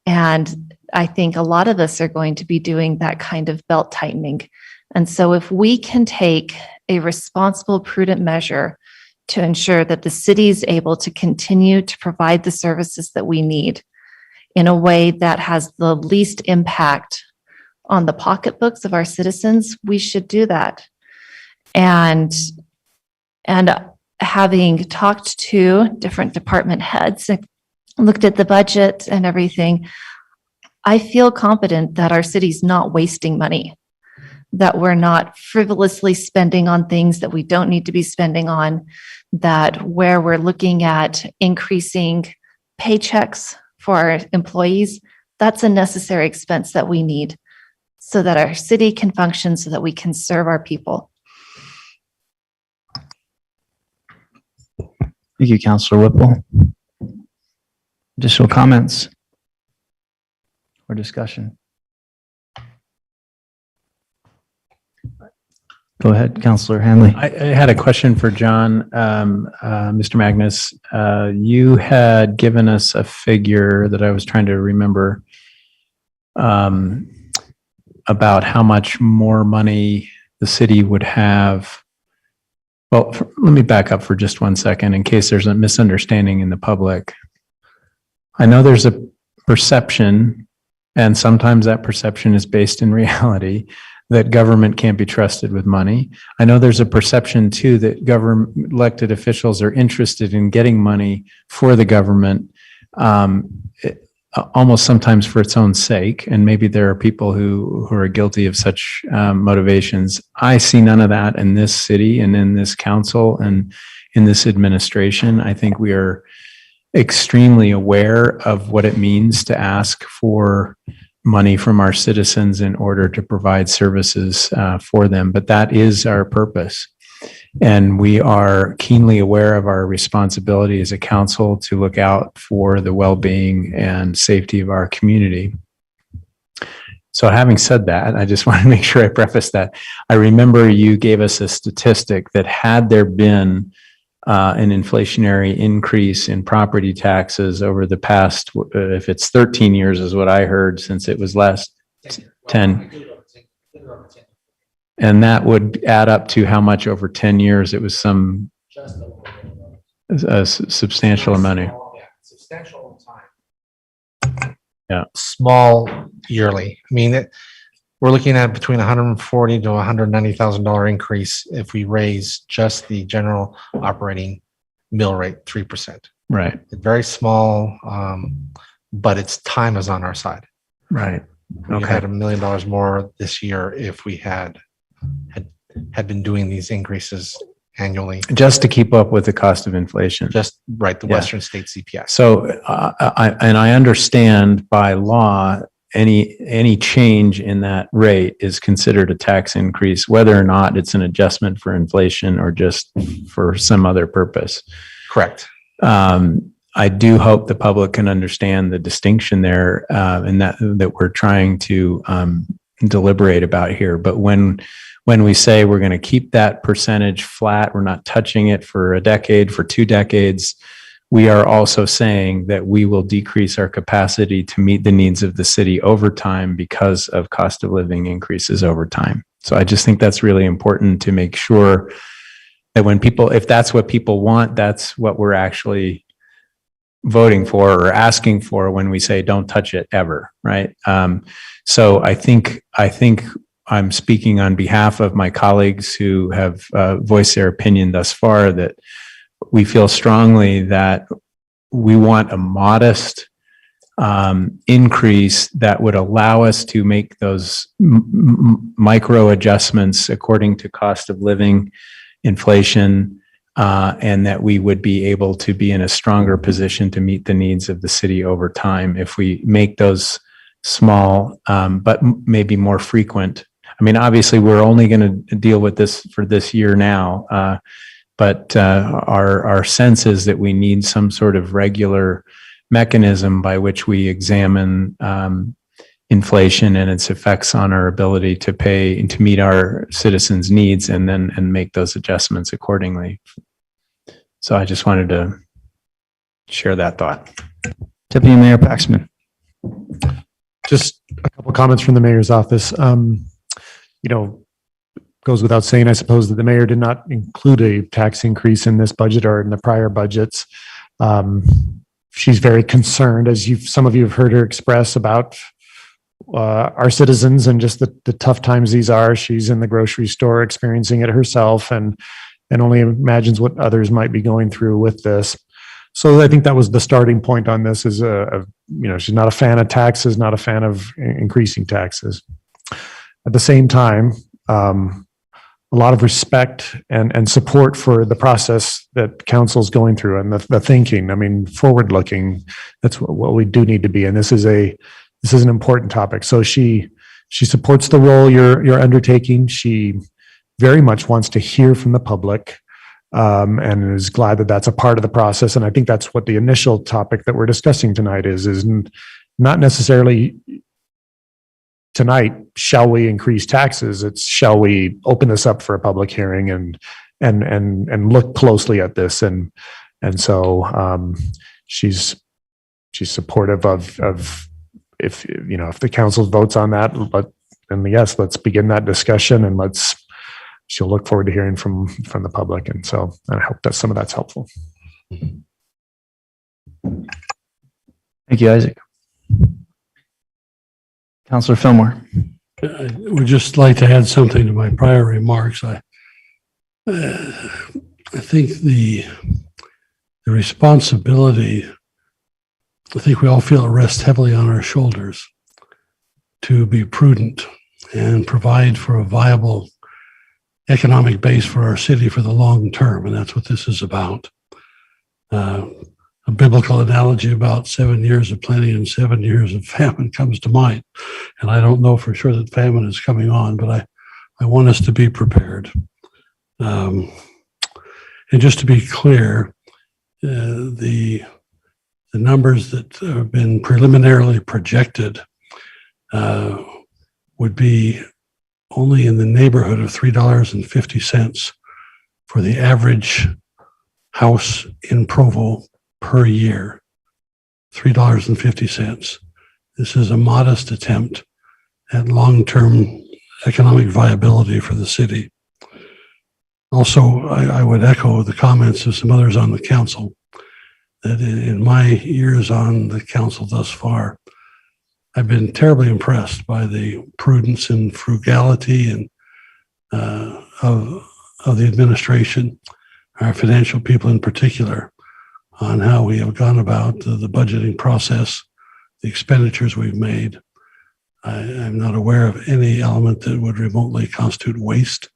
And I think a lot of us are going to be doing that kind of belt tightening. And so if we can take a responsible, prudent measure to ensure that the city is able to continue to provide the services that we need in a way that has the least impact on the pocketbooks of our citizens, we should do that. And having talked to different department heads, looked at the budget and everything, I feel confident that our city's not wasting money, that we're not frivolously spending on things that we don't need to be spending on, that where we're looking at increasing paychecks for our employees, that's a necessary expense that we need so that our city can function, so that we can serve our people. Thank you, Councilor Whipple. Additional comments or discussion? Go ahead, Councilor Hanley. I had a question for John. Mr. Magnus, you had given us a figure that I was trying to remember about how much more money the city would have. Well, let me back up for just 1 second in case there's a misunderstanding in the public. I know there's a perception, and sometimes that perception is based in reality, that government can't be trusted with money. I know there's a perception too that government elected officials are interested in getting money for the government, almost sometimes for its own sake. And maybe there are people who are guilty of such motivations. I see none of that in this city and in this council and in this administration. I think we are extremely aware of what it means to ask for money from our citizens in order to provide services for them. But that is our purpose. And we are keenly aware of our responsibility as a council to look out for the well-being and safety of our community. So having said that, I just want to make sure I preface that. I remember you gave us a statistic that had there been an inflationary increase in property taxes over the past, if it's 13 years is what I heard, since it was last 10. And that would add up to how much over 10 years? It was some a substantial amount of. Substantial time. Yeah. Small yearly. I mean, we're looking at between $140,000 to $190,000 increase if we raise just the general operating mill rate 3%. Right. Very small, but its time is on our side. Right. We had $1 million more this year if we had been doing these increases annually. Just to keep up with the cost of inflation. Just right, the Western State CPI. So, I understand by law, any change in that rate is considered a tax increase, whether or not it's an adjustment for inflation or just for some other purpose. Correct. I do hope the public can understand the distinction there, and that we're trying to deliberate about here. But when we say we're going to keep that percentage flat, we're not touching it for a decade, for 2 decades, we are also saying that we will decrease our capacity to meet the needs of the city over time because of cost of living increases over time. So I just think that's really important to make sure that when people, if that's what people want, that's what we're actually voting for or asking for when we say don't touch it ever, right? So I think I'm speaking on behalf of my colleagues who have voiced their opinion thus far that we feel strongly that we want a modest increase that would allow us to make those micro adjustments according to cost of living, inflation, and that we would be able to be in a stronger position to meet the needs of the city over time if we make those small, but maybe more frequent. I mean, obviously, we're only going to deal with this for this year now, but our sense is that we need some sort of regular mechanism by which we examine inflation and its effects on our ability to pay and to meet our citizens' needs, and make those adjustments accordingly. So I just wanted to share that thought. Deputy Mayor Paxman. Just a couple comments from the mayor's office. Goes without saying, I suppose, that the mayor did not include a tax increase in this budget or in the prior budgets. She's very concerned, as some of you have heard her express, about our citizens and just the tough times these are. She's in the grocery store experiencing it herself and only imagines what others might be going through with this. So I think that was the starting point on this is, she's not a fan of taxes, not a fan of increasing taxes. At the same time, a lot of respect and support for the process that council's going through and the thinking. I mean, forward looking, that's what we do need to be. And this is an important topic. So she supports the role you're undertaking. She very much wants to hear from the public. And is glad that that's a part of the process. And I think that's what the initial topic that we're discussing tonight is not necessarily tonight, shall we increase taxes? It's shall we open this up for a public hearing and look closely at this. And so she's supportive of if the council votes on that, yes, let's begin that discussion and she'll look forward to hearing from the public. And so I hope that some of that's helpful. Thank you, Isaac. Councilor Fillmore. I would just like to add something to my prior remarks. I think the responsibility, I think we all feel it rests heavily on our shoulders to be prudent and provide for a viable economic base for our city for the long term. And that's what this is about. A biblical analogy about 7 years of plenty and 7 years of famine comes to mind. And I don't know for sure that famine is coming on, but I want us to be prepared. And just to be clear, the numbers that have been preliminarily projected would be only in the neighborhood of $3.50 for the average house in Provo per year. $3.50. This is a modest attempt at long-term economic viability for the city. Also, I would echo the comments of some others on the council that in my years on the council thus far, I've been terribly impressed by the prudence and frugality and of the administration, our financial people in particular, on how we have gone about the budgeting process, the expenditures we've made. I'm not aware of any element that would remotely constitute waste.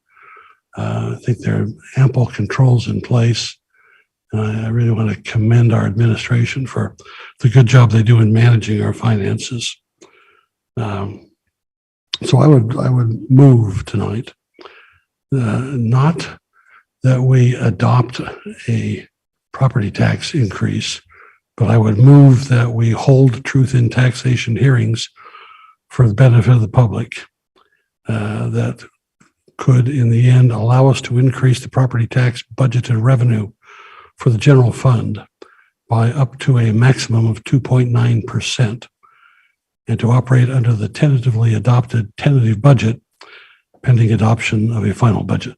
I think there are ample controls in place. And I really want to commend our administration for the good job they do in managing our finances. So I would move tonight, not that we adopt a property tax increase, but I would move that we hold truth in taxation hearings for the benefit of the public that could, in the end, allow us to increase the property tax budgeted revenue for the general fund by up to a maximum of 2.9% and to operate under the tentatively adopted tentative budget pending adoption of a final budget.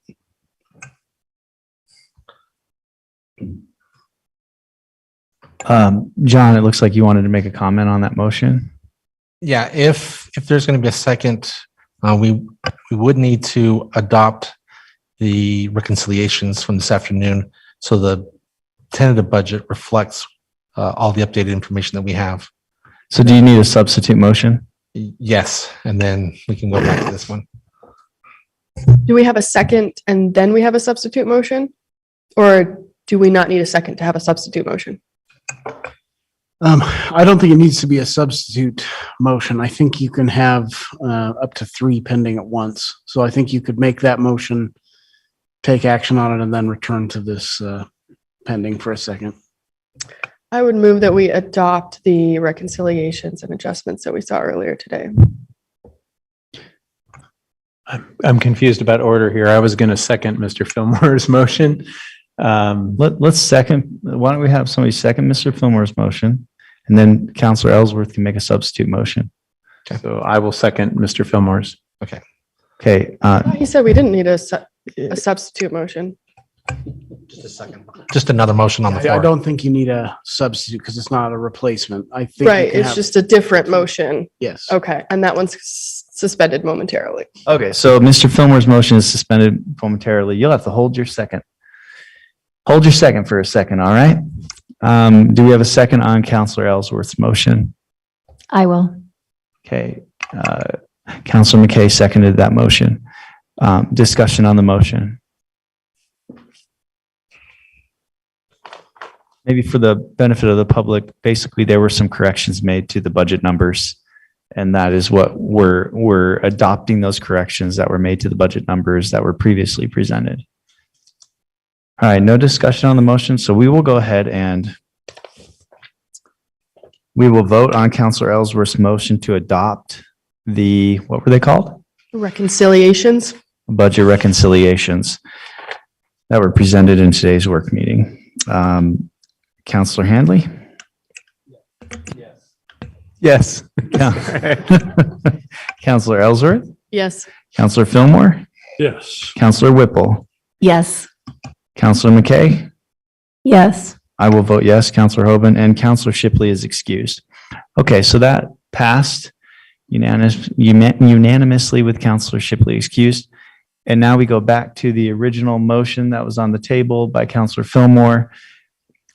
John, it looks like you wanted to make a comment on that motion. Yeah, if there's going to be a second, we would need to adopt the reconciliations from this afternoon. So the tentative budget reflects all the updated information that we have. So do you need a substitute motion? Yes, and then we can go back to this one. Do we have a second and then we have a substitute motion? Or do we not need a second to have a substitute motion? I don't think it needs to be a substitute motion. I think you can have up to 3 pending at once. So I think you could make that motion, take action on it, and then return to this pending for a second. I would move that we adopt the reconciliations and adjustments that we saw earlier today. I'm confused about order here. I was going to second Mr. Fillmore's motion. Let's second, why don't we have somebody second Mr. Fillmore's motion? And then Counselor Ellsworth can make a substitute motion. So I will second Mr. Fillmore's. Okay, He said we didn't need a substitute motion. Just a second. Just another motion on the I floor. don't think you need a substitute because it's not a replacement. I think. you Right, can it's have- just a different motion. Yes. Okay, and that one's suspended momentarily. okay, so Mr. Fillmore's motion is suspended momentarily. You'll have to hold your second. Hold your second for a second, all right? Do we have a second on Counselor Ellsworth's motion? I will. Okay, Counselor McKay seconded that motion. Discussion on the motion. Maybe for the benefit of the public, basically there were some corrections made to the budget numbers. And that is what we're adopting, those corrections that were made to the budget numbers that were previously presented. All right, no discussion on the motion, so we will go ahead and we will vote on Counselor Ellsworth's motion to adopt the, what were they called? Reconciliations? Budget reconciliations that were presented in today's work meeting. Counselor Handley? Yes. Counselor Ellsworth? Yes. Counselor Fillmore? Yes. Counselor Whipple? Yes. Counselor McKay? Yes. I will vote yes. Counselor Hoban and Counselor Shipley is excused. Okay, so that passed unanimously with Counselor Shipley excused. And now we go back to the original motion that was on the table by Counselor Fillmore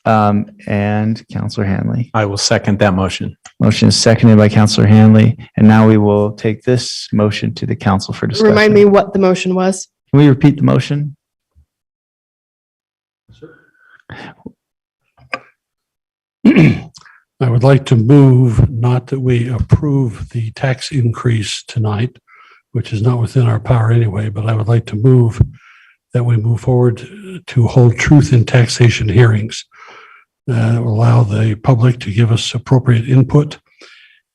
and Counselor Handley. I will second that motion. Motion is seconded by Counselor Handley. And now we will take this motion to the council for discussion. Remind me what the motion was. Can we repeat the motion? I would like to move, not that we approve the tax increase tonight, which is not within our power anyway, but I would like to move that we move forward to hold truth in taxation hearings. Allow the public to give us appropriate input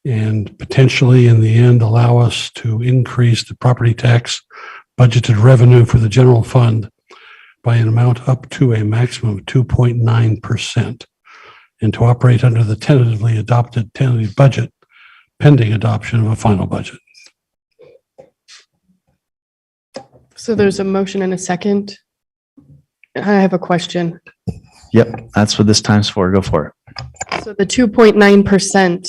and potentially in the end allow us to increase the property tax budgeted revenue for the general fund by an amount up to a maximum of 2.9%. And to operate under the tentatively adopted tentative budget pending adoption of a final budget. So there's a motion and a second. I have a question. Yep, that's what this time's for. Go for it. So the 2.9%,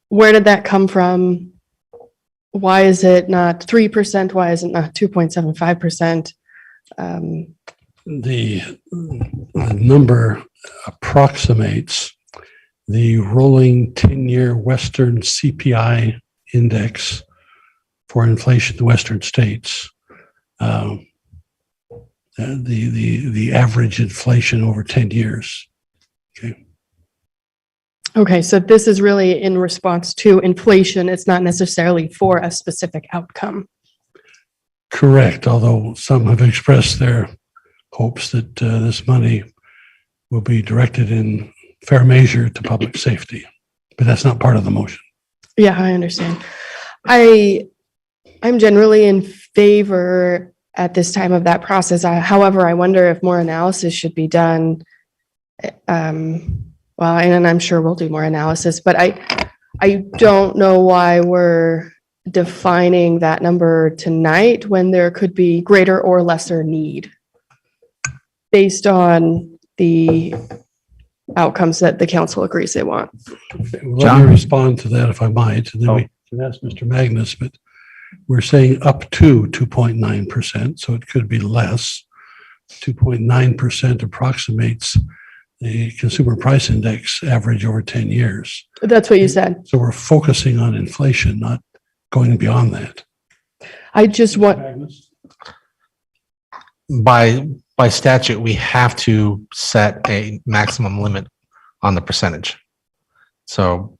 where did that come from? Why is it not 3%? Why is it not 2.75%? The number approximates the rolling 10-year Western CPI index for inflation in the Western states. The average inflation over 10 years. Okay. Okay, so this is really in response to inflation. It's not necessarily for a specific outcome. Correct, although some have expressed their hopes that this money will be directed in fair measure to public safety, but that's not part of the motion. Yeah, I understand. I'm generally in favor at this time of that process. However, I wonder if more analysis should be done. Well, and I'm sure we'll do more analysis, but I don't know why we're defining that number tonight when there could be greater or lesser need based on the outcomes that the council agrees they want. Let me respond to that if I might, and then we can ask Mr. Magnus, but we're saying up to 2.9%, so it could be less. 2.9% approximates the consumer price index average over 10 years. That's what you said. So we're focusing on inflation, not going beyond that. I just want, By statute, we have to set a maximum limit on the percentage. So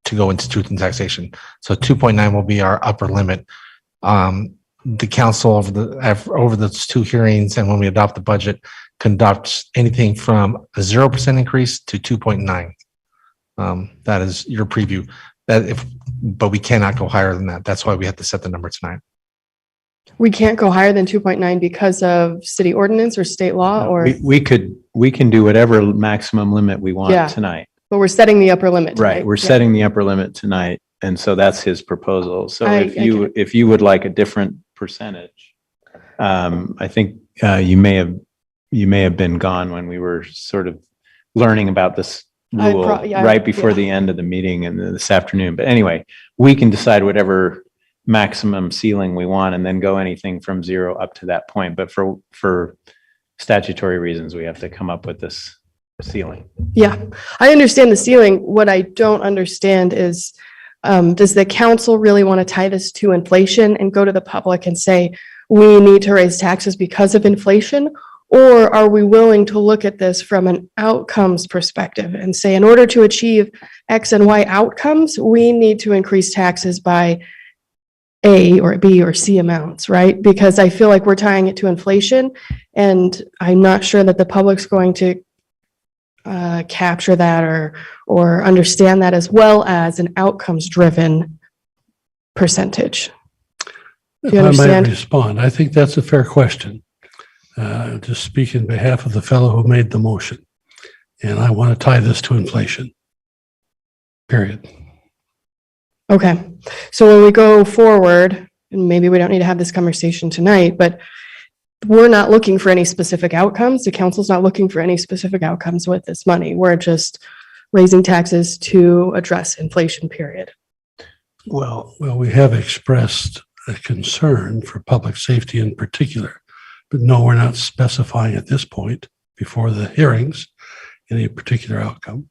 to go into truth and taxation. So 2.9 will be our upper limit. The council over those two hearings and when we adopt the budget conducts anything from a 0% increase to 2.9. That is your preview. But we cannot go higher than that. That's why we have to set the number tonight. We can't go higher than 2.9 because of city ordinance or state law or, We can do whatever maximum limit we Yeah. want tonight. but we're setting the upper limit. Right, we're Yeah. setting the upper limit tonight, and so that's his proposal. So I if get you would like a different percentage, I think you may have been gone when we were sort of learning about this rule right before the end of the meeting and this afternoon. But anyway, we can decide whatever maximum ceiling we want and then go anything from 0 up to that point. But for statutory reasons, we have to come up with this ceiling. Yeah, I understand the ceiling. What I don't understand is, does the council really want to tie this to inflation and go to the public and say, we need to raise taxes because of inflation? Or are we willing to look at this from an outcomes perspective and say, in order to achieve X and Y outcomes, we need to increase taxes by A or B or C amounts, right? Because I feel like we're tying it to inflation, and I'm not sure that the public's going to capture that or understand that, as well as an outcomes-driven percentage. Do you If I might understand? respond, I think that's a fair question. Just speak in behalf of the fellow who made the motion. And I want to tie this to inflation. Period. Okay, so when we go forward, and maybe we don't need to have this conversation tonight, but we're not looking for any specific outcomes. The council's not looking for any specific outcomes with this money. We're just raising taxes to address inflation, period. Well, we have expressed a concern for public safety in particular, but no, we're not specifying at this point before the hearings any particular outcome.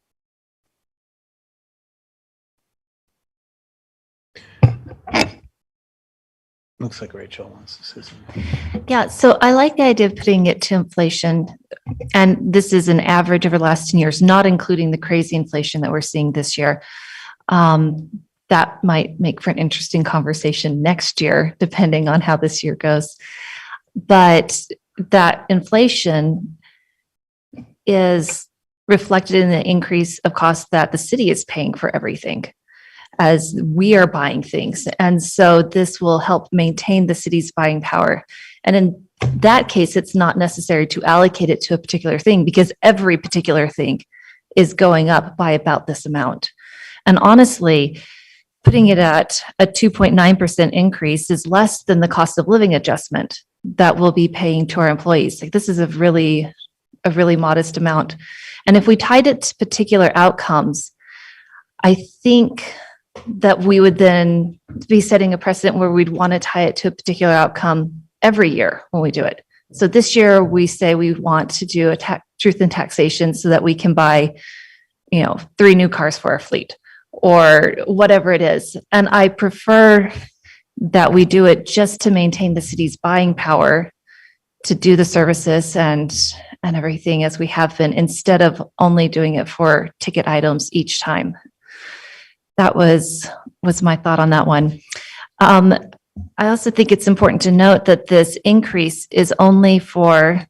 Looks like Rachel wants to say something. Yeah, so I like the idea of putting it to inflation. And this is an average over the last 10 years, not including the crazy inflation that we're seeing this year. That might make for an interesting conversation next year, depending on how this year goes. But that inflation is reflected in the increase of cost that the city is paying for everything as we are buying things. And so this will help maintain the city's buying power. And in that case, it's not necessary to allocate it to a particular thing because every particular thing is going up by about this amount. And honestly, putting it at a 2.9% increase is less than the cost of living adjustment that we'll be paying to our employees. Like, this is a really modest amount. And if we tied it to particular outcomes, I think that we would then be setting a precedent where we'd want to tie it to a particular outcome every year when we do it. So this year we say we want to do a truth in taxation so that we can buy, 3 new cars for our fleet or whatever it is. And I prefer that we do it just to maintain the city's buying power to do the services and everything as we have been, instead of only doing it for ticket items each time. That was my thought on that one. I also think it's important to note that this increase is only for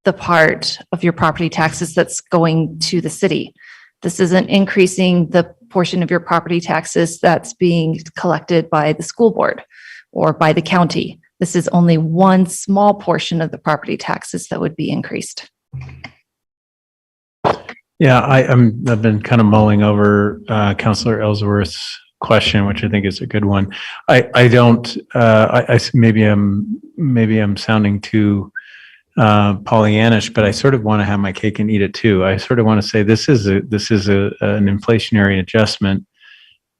the part of your property taxes that's going to the city. This isn't increasing the portion of your property taxes that's being collected by the school board or by the county. This is only one small portion of the property taxes that would be increased. Yeah, I've been kind of mulling over Councilor Ellsworth's question, which I think is a good one. Maybe I'm sounding too Pollyannish, but I sort of want to have my cake and eat it too. I sort of want to say this is an inflationary adjustment,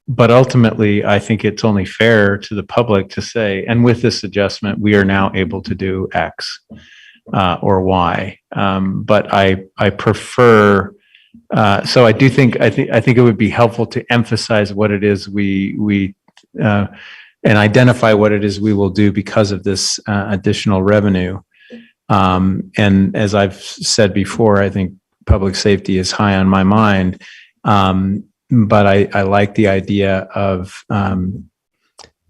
but ultimately I think it's only fair to the public to say, and with this adjustment, we are now able to do X or Y. But I prefer. So I think it would be helpful to emphasize what it is we and identify what it is we will do because of this additional revenue. And as I've said before, I think public safety is high on my mind. But I like the idea of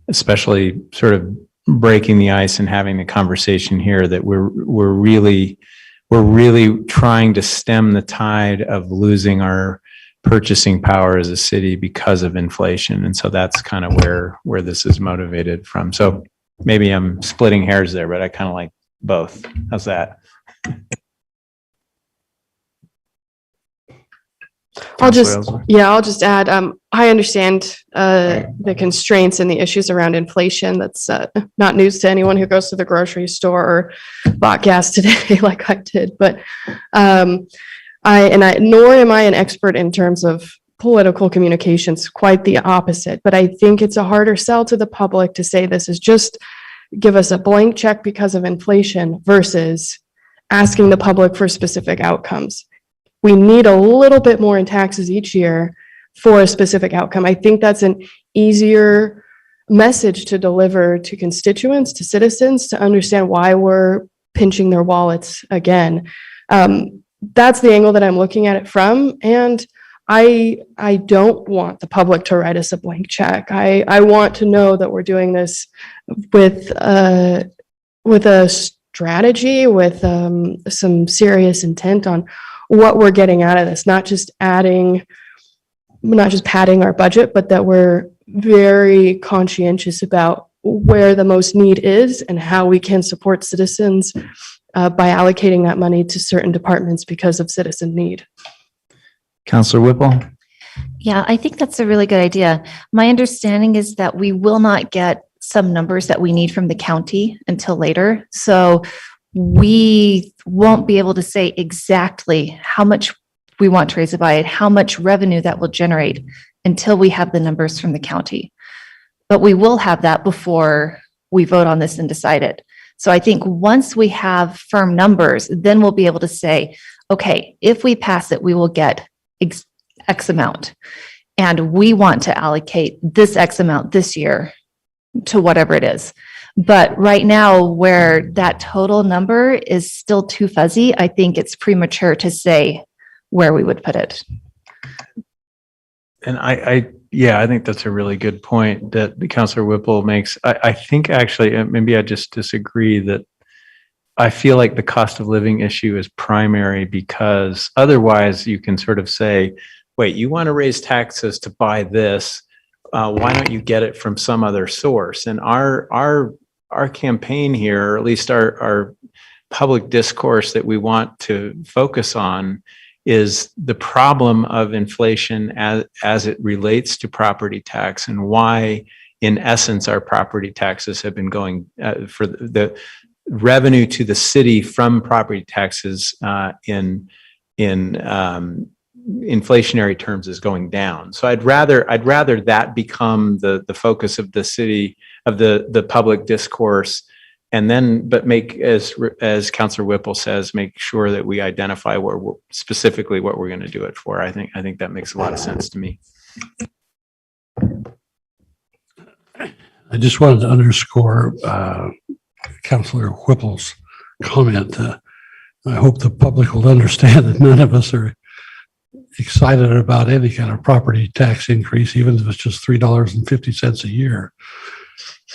especially sort of breaking the ice and having the conversation here that we're really trying to stem the tide of losing our purchasing power as a city because of inflation. And so that's kind of where this is motivated from. So maybe I'm splitting hairs there, but I kind of like both. How's that? I'll Counselor Ellsworth? I'll just add, I understand the constraints and the issues around inflation. That's not news to anyone who goes to the grocery store or bought gas today like I did. But nor am I an expert in terms of political communications, quite the opposite. But I think it's a harder sell to the public to say this is just give us a blank check because of inflation versus asking the public for specific outcomes. We need a little bit more in taxes each year for a specific outcome. I think that's an easier message to deliver to constituents, to citizens, to understand why we're pinching their wallets again. That's the angle that I'm looking at it from. And I don't want the public to write us a blank check. I want to know that we're doing this with a strategy, with some serious intent on what we're getting out of this, not just padding our budget, but that we're very conscientious about where the most need is and how we can support citizens by allocating that money to certain departments because of citizen need. Counselor Whipple? Yeah, I think that's a really good idea. My understanding is that we will not get some numbers that we need from the county until later. So we won't be able to say exactly how much we want to raise a budget, how much revenue that will generate until we have the numbers from the county. But we will have that before we vote on this and decide it. So I think once we have firm numbers, then we'll be able to say, okay, if we pass it, we will get X amount. And we want to allocate this X amount this year to whatever it is. But right now, where that total number is still too fuzzy, I think it's premature to say where we would put it. And I think that's a really good point that Councilor Whipple makes. I think actually, maybe I just disagree that I feel like the cost of living issue is primary because otherwise you can sort of say, wait, you want to raise taxes to buy this. Why don't you get it from some other source? And our campaign here, or at least our public discourse that we want to focus on, is the problem of inflation as it relates to property tax and why, in essence, our property taxes have been going for the revenue to the city from property taxes in inflationary terms is going down. So I'd rather that become the focus of the city, of the public discourse, and then, but make, as Councilor Whipple says, make sure that we identify where specifically what we're going to do it for. I think that makes a lot of sense to me. I just wanted to underscore Councilor Whipple's comment. I hope the public will understand that none of us are excited about any kind of property tax increase, even if it's just $3.50 a year.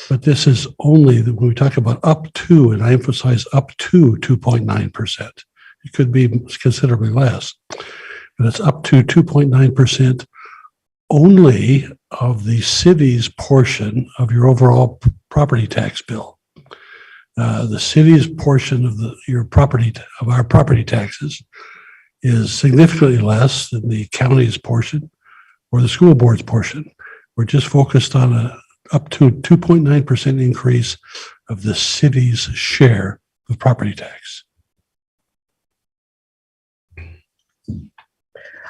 But this is only when we talk about up to, and I emphasize up to 2.9%. It could be considerably less, but it's up to 2.9% only of the city's portion of your overall property tax bill. The city's portion of our property taxes is significantly less than the county's portion or the school board's portion. We're just focused on up to 2.9% increase of the city's share of property tax.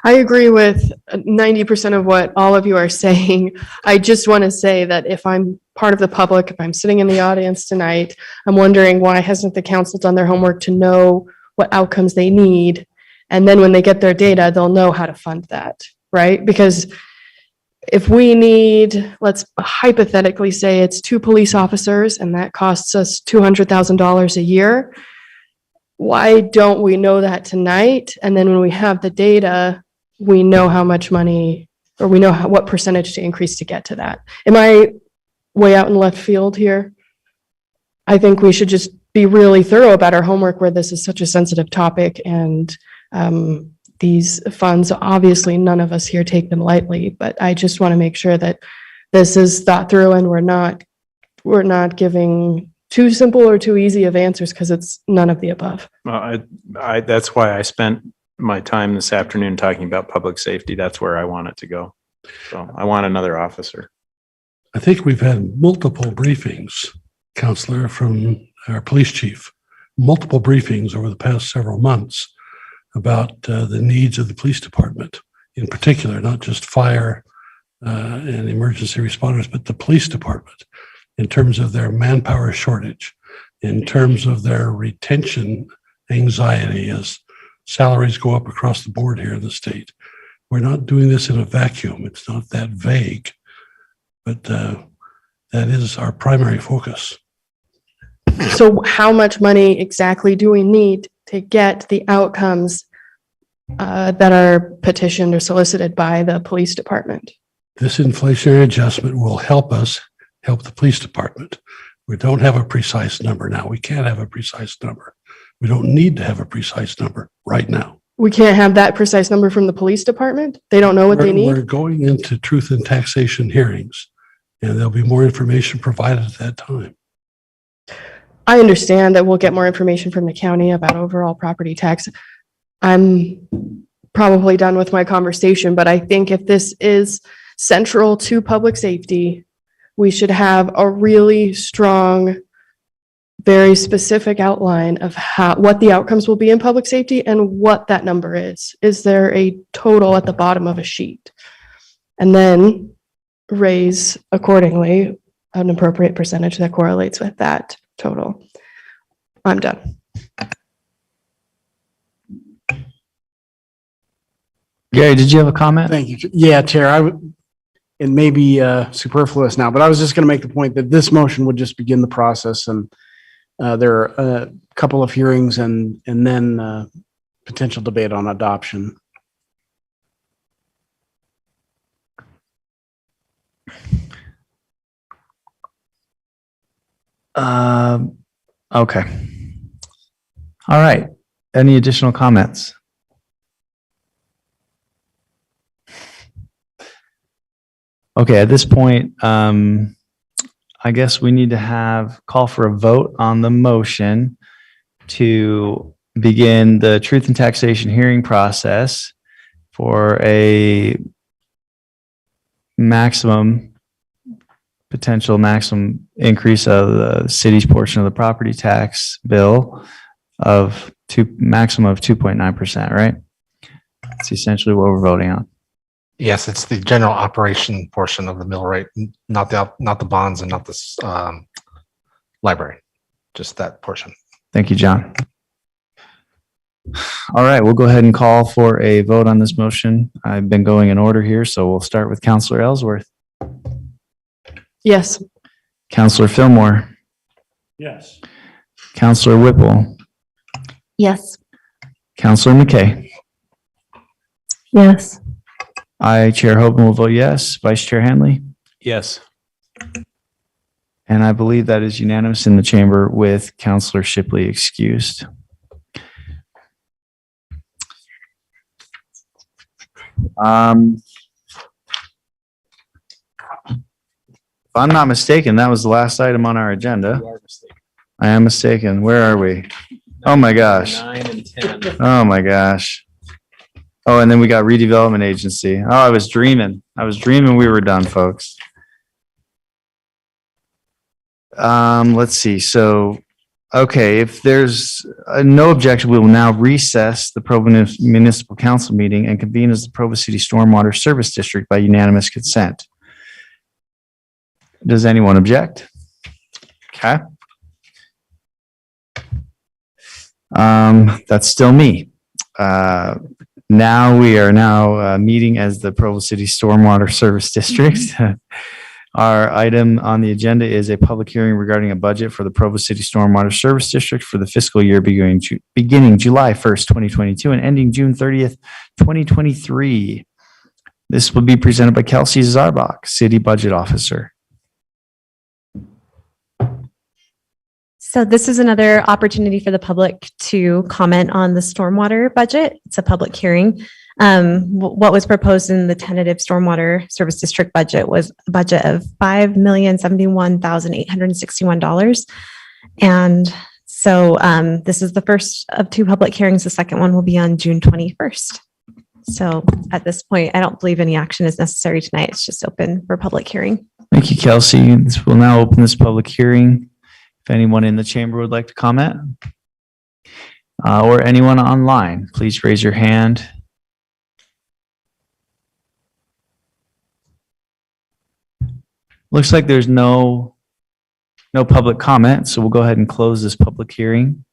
I agree with 90% of what all of you are saying. I just want to say that if I'm part of the public, if I'm sitting in the audience tonight, I'm wondering why hasn't the council done their homework to know what outcomes they need? And then when they get their data, they'll know how to fund that, right? Because if we need, let's hypothetically say it's 2 police officers and that costs us $200,000 a year, why don't we know that tonight? And then when we have the data, we know how much money, or we know what percentage to increase to get to that. Am I way out in left field here? I think we should just be really thorough about our homework where this is such a sensitive topic, and these funds, obviously none of us here take them lightly, but I just want to make sure that this is thought through and we're not we're not giving too simple or too easy of answers because it's none of the above. That's why I spent my time this afternoon talking about public safety. That's where I want it to go. So I want another officer. I think we've had multiple briefings, Counselor, from our police chief, multiple briefings over the past several months about the needs of the police department in particular, not just fire and emergency responders, but the police department in terms of their manpower shortage, in terms of their retention anxiety as salaries go up across the board here in the state. We're not doing this in a vacuum. It's not that vague, but that is our primary focus. So how much money exactly do we need to get the outcomes that are petitioned or solicited by the police department? This inflationary adjustment will help us help the police department. We don't have a precise number now. We can't have a precise number. We don't need to have a precise number right now. We can't have that precise number from the police department? They don't know what they We're need? going into truth and taxation hearings, and there'll be more information provided at that time. I understand that we'll get more information from the county about overall property tax. I'm probably done with my conversation, but I think if this is central to public safety, we should have a really strong, very specific outline of what the outcomes will be in public safety and what that number is. Is there a total at the bottom of a sheet? And then raise accordingly an appropriate percentage that correlates with that total. I'm done. Gary, did you have a comment? Thank you. Yeah, Chair, it may be superfluous now, but I was just going to make the point that this motion would just begin the process, and there are a couple of hearings and then potential debate on adoption. Okay. All right. Any additional comments? Okay, at this point, I guess we need to call for a vote on the motion to begin the truth and taxation hearing process for a potential maximum increase of the city's portion of the property tax bill of maximum of 2.9%, right? That's essentially what we're voting on. Yes, it's the general operation portion of the mill rate, not the bonds and not this library, just that portion. Thank you, John. All right, we'll go ahead and call for a vote on this motion. I've been going in order here, so we'll start with Counselor Ellsworth. Yes. Counselor Fillmore. Yes. Counselor Whipple. Yes. Counselor McKay. Yes. I, Chair Hoban, will vote yes. Vice Chair Hanley. Yes. And I believe that is unanimous in the chamber with Counselor Shipley excused. If I'm not mistaken, that was the last item on our agenda. I am mistaken. Where are we? Oh my gosh. 9 and 10. Oh my gosh. Oh, and then we got redevelopment agency. Oh, I was dreaming. We were done, folks. Let's see. So, okay, if there's no objection, we will now recess the Provo Municipal Council meeting and convene as the Provo City Stormwater Service District by unanimous consent. Does anyone object? Okay. That's still me. Now we are meeting as the Provo City Stormwater Service District. Our item on the agenda is a public hearing regarding a budget for the Provo City Stormwater Service District for the fiscal year beginning July 1st, 2022 and ending June 30th, 2023. This will be presented by Kelsey Zarbach, City Budget Officer. So this is another opportunity for the public to comment on the stormwater budget. It's a public hearing. What was proposed in the tentative stormwater service district budget was a budget of $5,071,861. And so this is the first of two public hearings. The second one will be on June 21st. So at this point, I don't believe any action is necessary tonight. It's just open for public hearing. Thank you, Kelsey. This will now open this public hearing. If anyone in the chamber would like to comment, or anyone online, please raise your hand. Looks like there's no public comment, so we'll go ahead and close this public hearing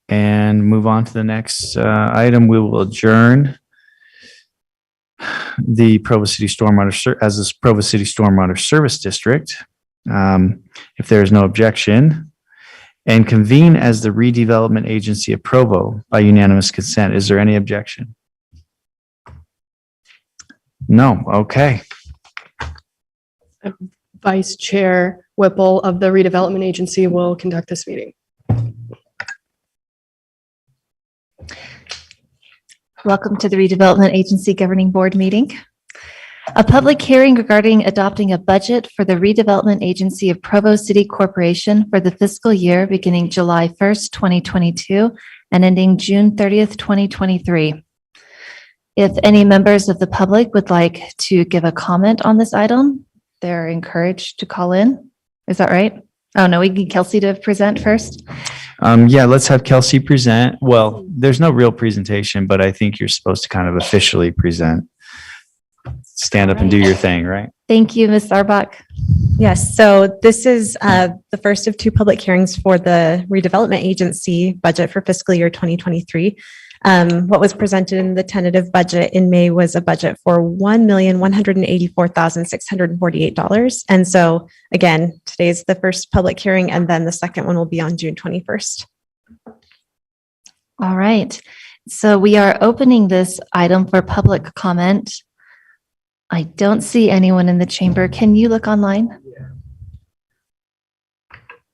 and move on to the next item. We will adjourn the Provo City Stormwater as this Provo City Stormwater Service District, if there is no objection, and convene as the Redevelopment Agency of Provo by unanimous consent. Is there any objection? No. Okay. Vice Chair Whipple of the Redevelopment Agency will conduct this meeting. Welcome to the Redevelopment Agency Governing Board meeting. A public hearing regarding adopting a budget for the Redevelopment Agency of Provo City Corporation for the fiscal year beginning July 1st, 2022 and ending June 30th, 2023. If any members of the public would like to give a comment on this item, they're encouraged to call in. Is that right? Oh, no, we need Kelsey to present first. Yeah, let's have Kelsey present. Well, there's no real presentation, but I think you're supposed to kind of officially present. Stand up and do your thing, right? Thank you, Ms. Arbach. Yes, so this is the first of two public hearings for the Redevelopment Agency budget for fiscal year 2023. What was presented in the tentative budget in May was a budget for $1,184,648. And so again, today's the first public hearing, and then the second one will be on June 21st. All right. So we are opening this item for public comment. I don't see anyone in the chamber. Can you look online?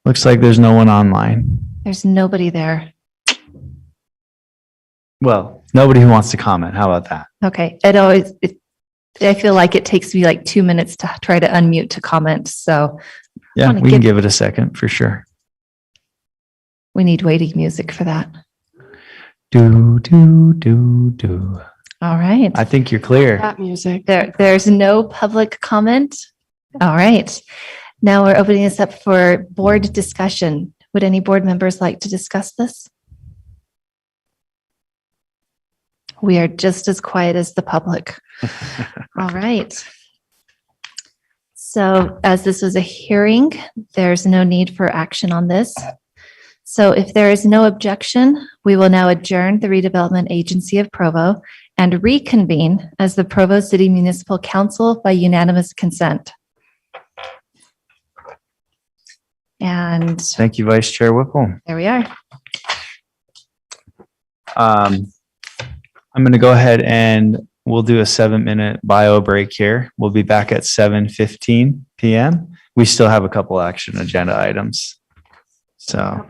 Looks like there's no one online. There's nobody there. Well, nobody who wants to comment. How about that? Okay. I feel like it takes me like 2 minutes to try to unmute to comment. So Yeah, we can give it a second for sure. we need waiting music for that. Do, do, do, do. All right. I think you're clear. That music. There's no public comment. All right. Now we're opening this up for board discussion. Would any board members like to discuss this? We are just as quiet as the public. All right. So as this was a hearing, there's no need for action on this. So if there is no objection, we will now adjourn the Redevelopment Agency of Provo and reconvene as the Provo City Municipal Council by unanimous consent. And Thank you, Vice Chair Whipple. there we are. I'm going to go ahead and we'll do a 7-minute bio break here. We'll be back at 7:15 p.m. We still have a couple action agenda items. So.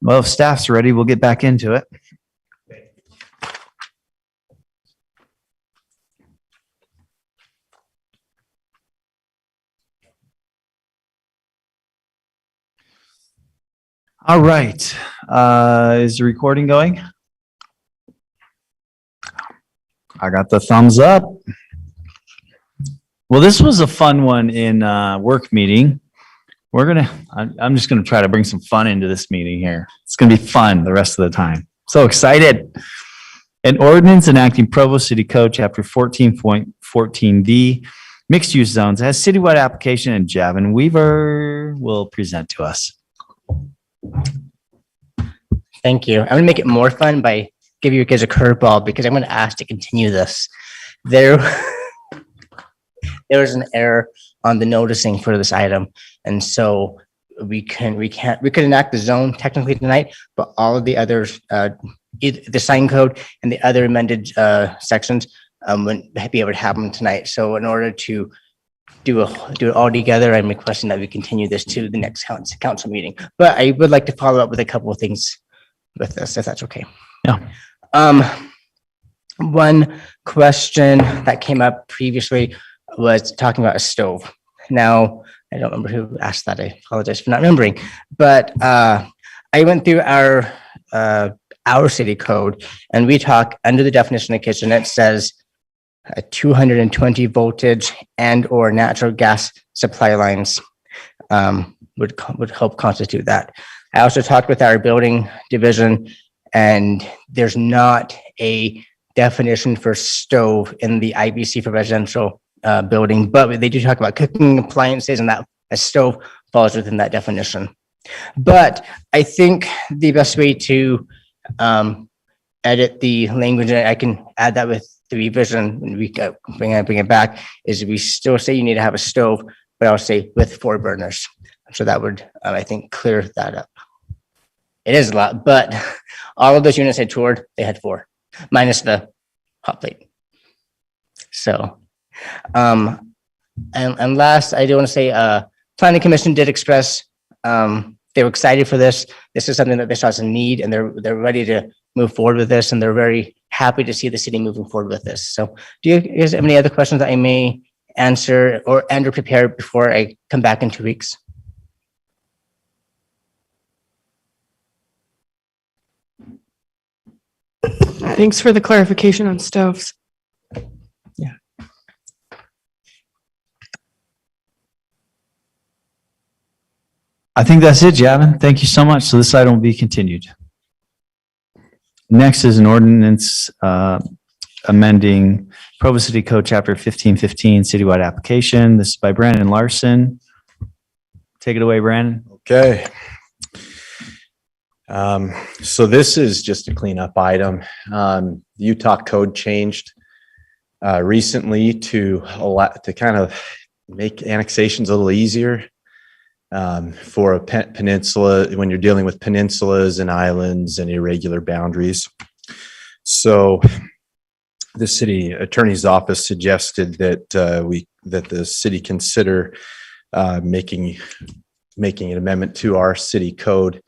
Well, if staff's ready, we'll get back into it. All right. Is the recording going? I got the thumbs up. Well, this was a fun one in work meeting. I'm just gonna try to bring some fun into this meeting here. It's gonna be fun the rest of the time. So excited. An ordinance enacting Provo City Code Chapter 14.14D, mixed use zones, has citywide application, and Javin Weaver will present to us. Thank you. I'm gonna make it more fun by giving you guys a curveball because I'm gonna ask to continue this. There was an error on the noticing for this item, and so we could enact the zone technically tonight, but all of the others, the sign code and the other amended sections wouldn't be able to happen tonight. So in order to do it all together, I'm requesting that we continue this to the next council meeting. But I would like to follow up with a couple of things with this, if that's okay. Yeah. One question that came up previously was talking about a stove. Now, I don't remember who asked that. I apologize for not remembering, but I went through our city code, and we talk under the definition of kitchen. It says a 220 voltage and or natural gas supply lines would help constitute that. I also talked with our building division, and there's not a definition for stove in the IBC for residential building, but they do talk about cooking appliances, and that a stove falls within that definition. But I think the best way to edit the language, and I can add that with the revision when we bring it back, is we still say you need to have a stove, but I'll say with 4 burners. So that would, I think, clear that up. It is a lot, but all of those units I toured, they had 4, minus the hot plate. So, and last, I do want to say, Planning Commission did express they were excited for this. This is something that they saw as a need, and they're ready to move forward with this, and they're very happy to see the city moving forward with this. So, do you guys have any other questions that I may answer or prepare before I come back in 2 weeks? Thanks for the clarification on stoves. Yeah. I think that's it, Javin. Thank you so much. So this item will be continued. Next is an ordinance amending Provo City Code Chapter 1515 Citywide Application. This is by Brandon Larson. Take it away, Brandon. Okay. So this is just a cleanup item. The Utah code changed recently to kind of make annexations a little easier for a peninsula when you're dealing with peninsulas and islands and irregular boundaries. So the city attorney's office suggested that that the city consider making an amendment to our city code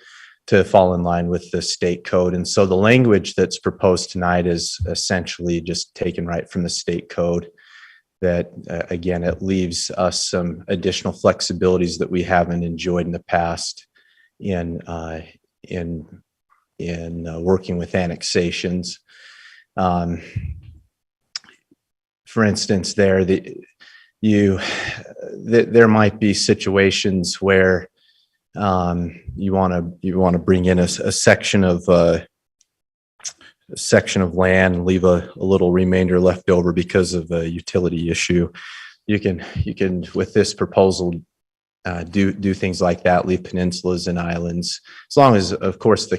to fall in line with the state code. And so the language that's proposed tonight is essentially just taken right from the state code. That again, it leaves us some additional flexibilities that we haven't enjoyed in the past in working with annexations. For instance, there might be situations where you want to bring in a section of land and leave a little remainder left over because of a utility issue. You can with this proposal do things like that, leave peninsulas and islands, as long as, of course, the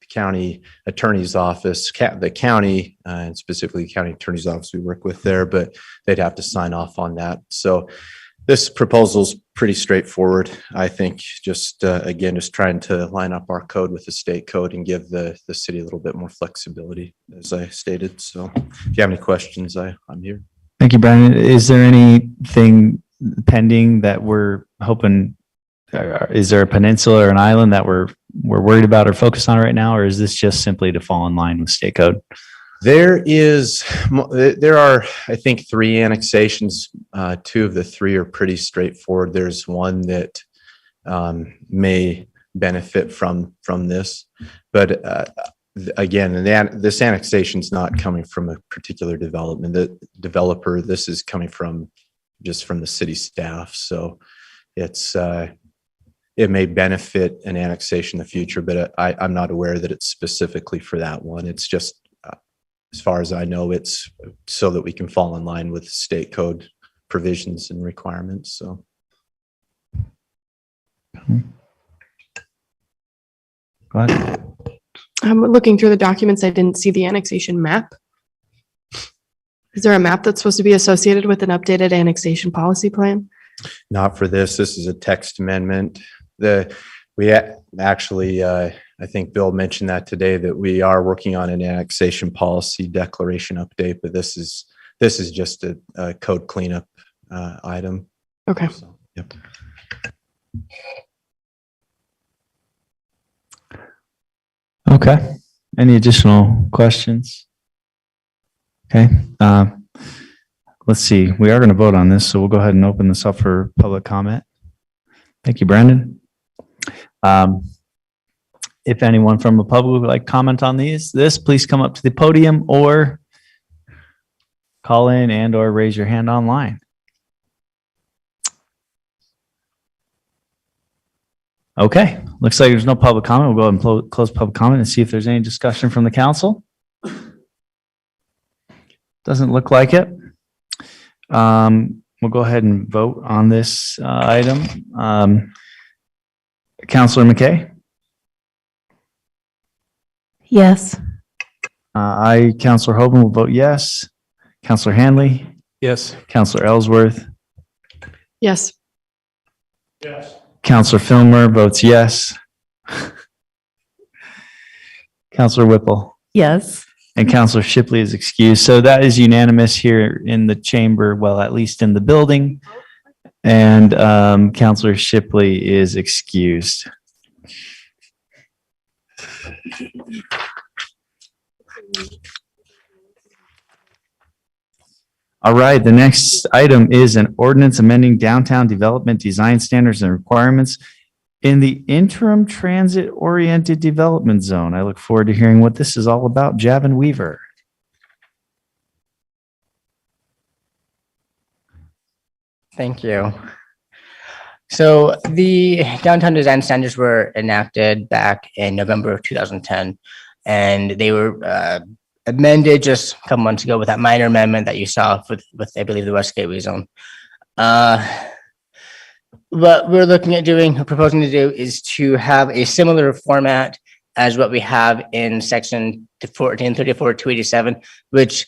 county attorney's office, the county, and specifically the county attorney's office we work with there, but they'd have to sign off on that. So this proposal is pretty straightforward. I think just trying to line up our code with the state code and give the city a little bit more flexibility, as I stated. So if you have any questions, I'm here. Thank you, Brandon. Is there anything pending that we're hoping, is there a peninsula or an island that we're we're worried about or focused on right now, or is this just simply to fall in line with state code? There are, I think, 3 annexations. 2 of the 3 are pretty straightforward. There's one that may benefit from this, but again, this annexation is not coming from a particular development. The developer, this is coming from just from the city staff. So it may benefit an annexation in the future, but I'm not aware that it's specifically for that one. It's just, as far as I know, it's so that we can fall in line with state code provisions and requirements. So. Go ahead. I'm looking through the documents. I didn't see the annexation map. Is there a map that's supposed to be associated with an updated annexation policy plan? Not for this. This is a text amendment. We actually, I think Bill mentioned that today, that we are working on an annexation policy declaration update, but this is just a code cleanup item. Okay. So, yep. Okay. Any additional questions? Okay. Let's see. We are going to vote on this, so we'll go ahead and open this up for public comment. Thank you, Brandon. If anyone from the public would like to comment on this, please come up to the podium or call in and or raise your hand online. Okay, looks like there's no public comment. We'll go ahead and close public comment and see if there's any discussion from the council. Doesn't look like it. We'll go ahead and vote on this item. Councilor McKay? Yes. Councilor Hoban will vote yes. Councilor Hanley? Yes. Councilor Ellsworth? Yes. Yes. Councilor Filmer votes yes. Councilor Whipple? Yes. And Councilor Shipley is excused. So that is unanimous here in the chamber, well, at least in the building. And Councilor Shipley is excused. All right, the next item is an ordinance amending downtown development design standards and requirements in the interim transit-oriented development zone. I look forward to hearing what this is all about. Javin Weaver. Thank you. So the downtown design standards were enacted back in November of 2010, and they were amended just a couple months ago with that minor amendment that you saw with I believe, the West Gateway Zone. What we're looking at doing, or proposing to do, is to have a similar format as what we have in section 1434-287, which,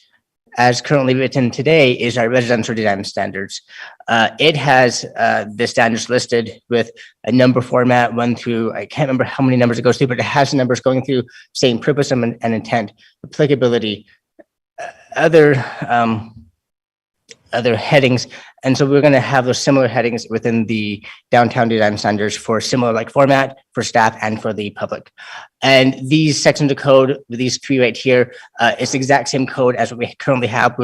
as currently written today, is our residential design standards. It has the standards listed with a number format, 1 through, I can't remember how many numbers it goes through, but it has numbers going through saying purpose and intent, applicability, other headings. And so we're going to have those similar headings within the downtown design standards for similar like format for staff and for the public. And these sections of code, these 3 right here, it's the exact same code as what we currently have.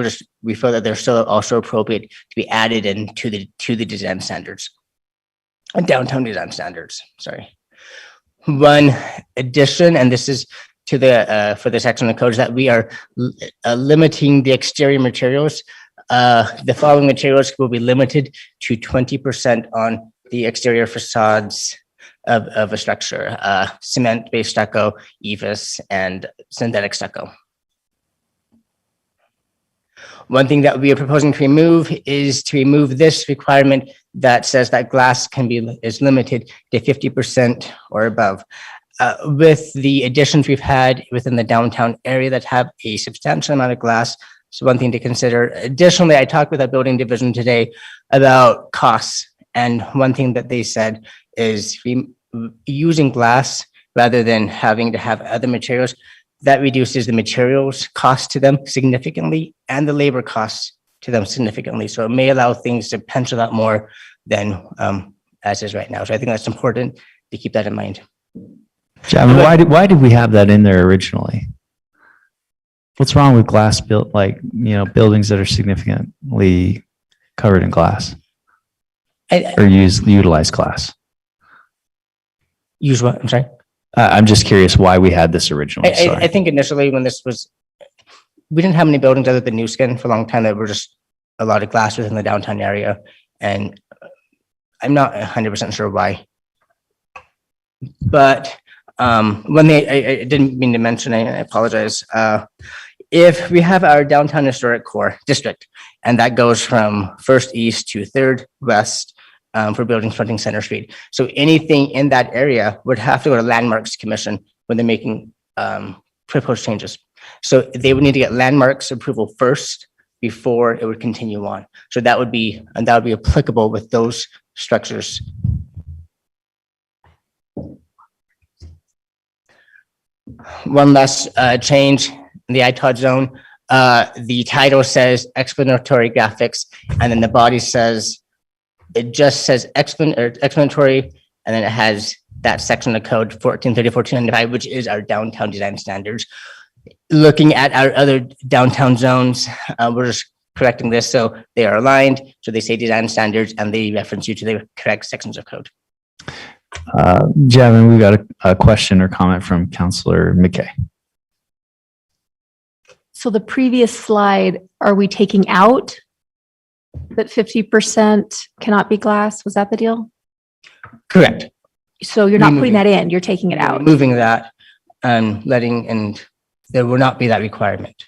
We feel that they're still also appropriate to be added into the design standards, downtown design standards. Sorry. One addition, and this is to the for the section of code, is that we are limiting the exterior materials. The following materials will be limited to 20% on the exterior facades of a structure, cement-based stucco, EVIS, and synthetic stucco. One thing that we are proposing to remove is to remove this requirement that says that glass is limited to 50% or above. With the additions we've had within the downtown area that have a substantial amount of glass, so one thing to consider. Additionally, I talked with our building division today about costs. And one thing that they said is using glass rather than having to have other materials, that reduces the materials cost to them significantly and the labor costs to them significantly. So it may allow things to pencil out more than as is right now. So I think that's important to keep that in mind. Javin, why did we have that in there originally? What's wrong with glass built, like, buildings that are significantly covered in glass or utilize glass? Use what? I'm sorry. I'm just curious why we had this originally. I think initially when this was, we didn't have many buildings other than New Skin for a long time that were just a lot of glass within the downtown area. And I'm not 100% sure why. But when I didn't mean to mention, I apologize. If we have our downtown historic core district, and that goes from 1st East to 3rd West for buildings fronting Center Street. So anything in that area would have to go to Landmarks Commission when they're making proposed changes. So they would need to get landmarks approval first before it would continue on. So that would be applicable with those structures. One last change in the ITOD zone. The title says explanatory graphics, and then the body says, it just says explanatory, and then it has that section of code 1430, 1495, which is our downtown design standards. Looking at our other downtown zones, we're just correcting this so they are aligned. So they say design standards and they reference you to the correct sections of code. Javin, we got a question or comment from Councilor McKay. So the previous slide, are we taking out that 50% cannot be glass? Was that the deal? Correct. So you're not putting that in, you're taking it out. Moving that and there will not be that requirement.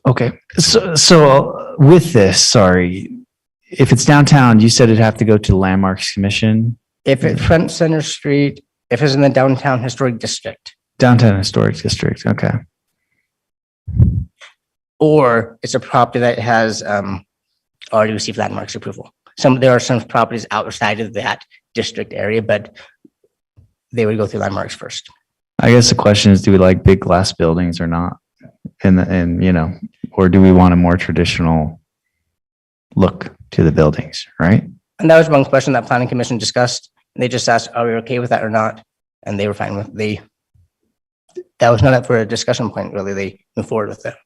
Okay. So with this, sorry, if it's downtown, you said it'd have to go to the Landmarks Commission? If it's front Center Street, if it's in the downtown historic district. Downtown historic district, okay. Or it's a property that has already received landmarks approval. There are some properties outside of that district area, but they would go through landmarks first. I guess the question is, do we like big glass buildings or not? Or do we want a more traditional look to the buildings, right? And that was one question that planning commission discussed. They just asked, are we okay with that or not? And they were fine with that was not up for a discussion point, really. They moved forward with that.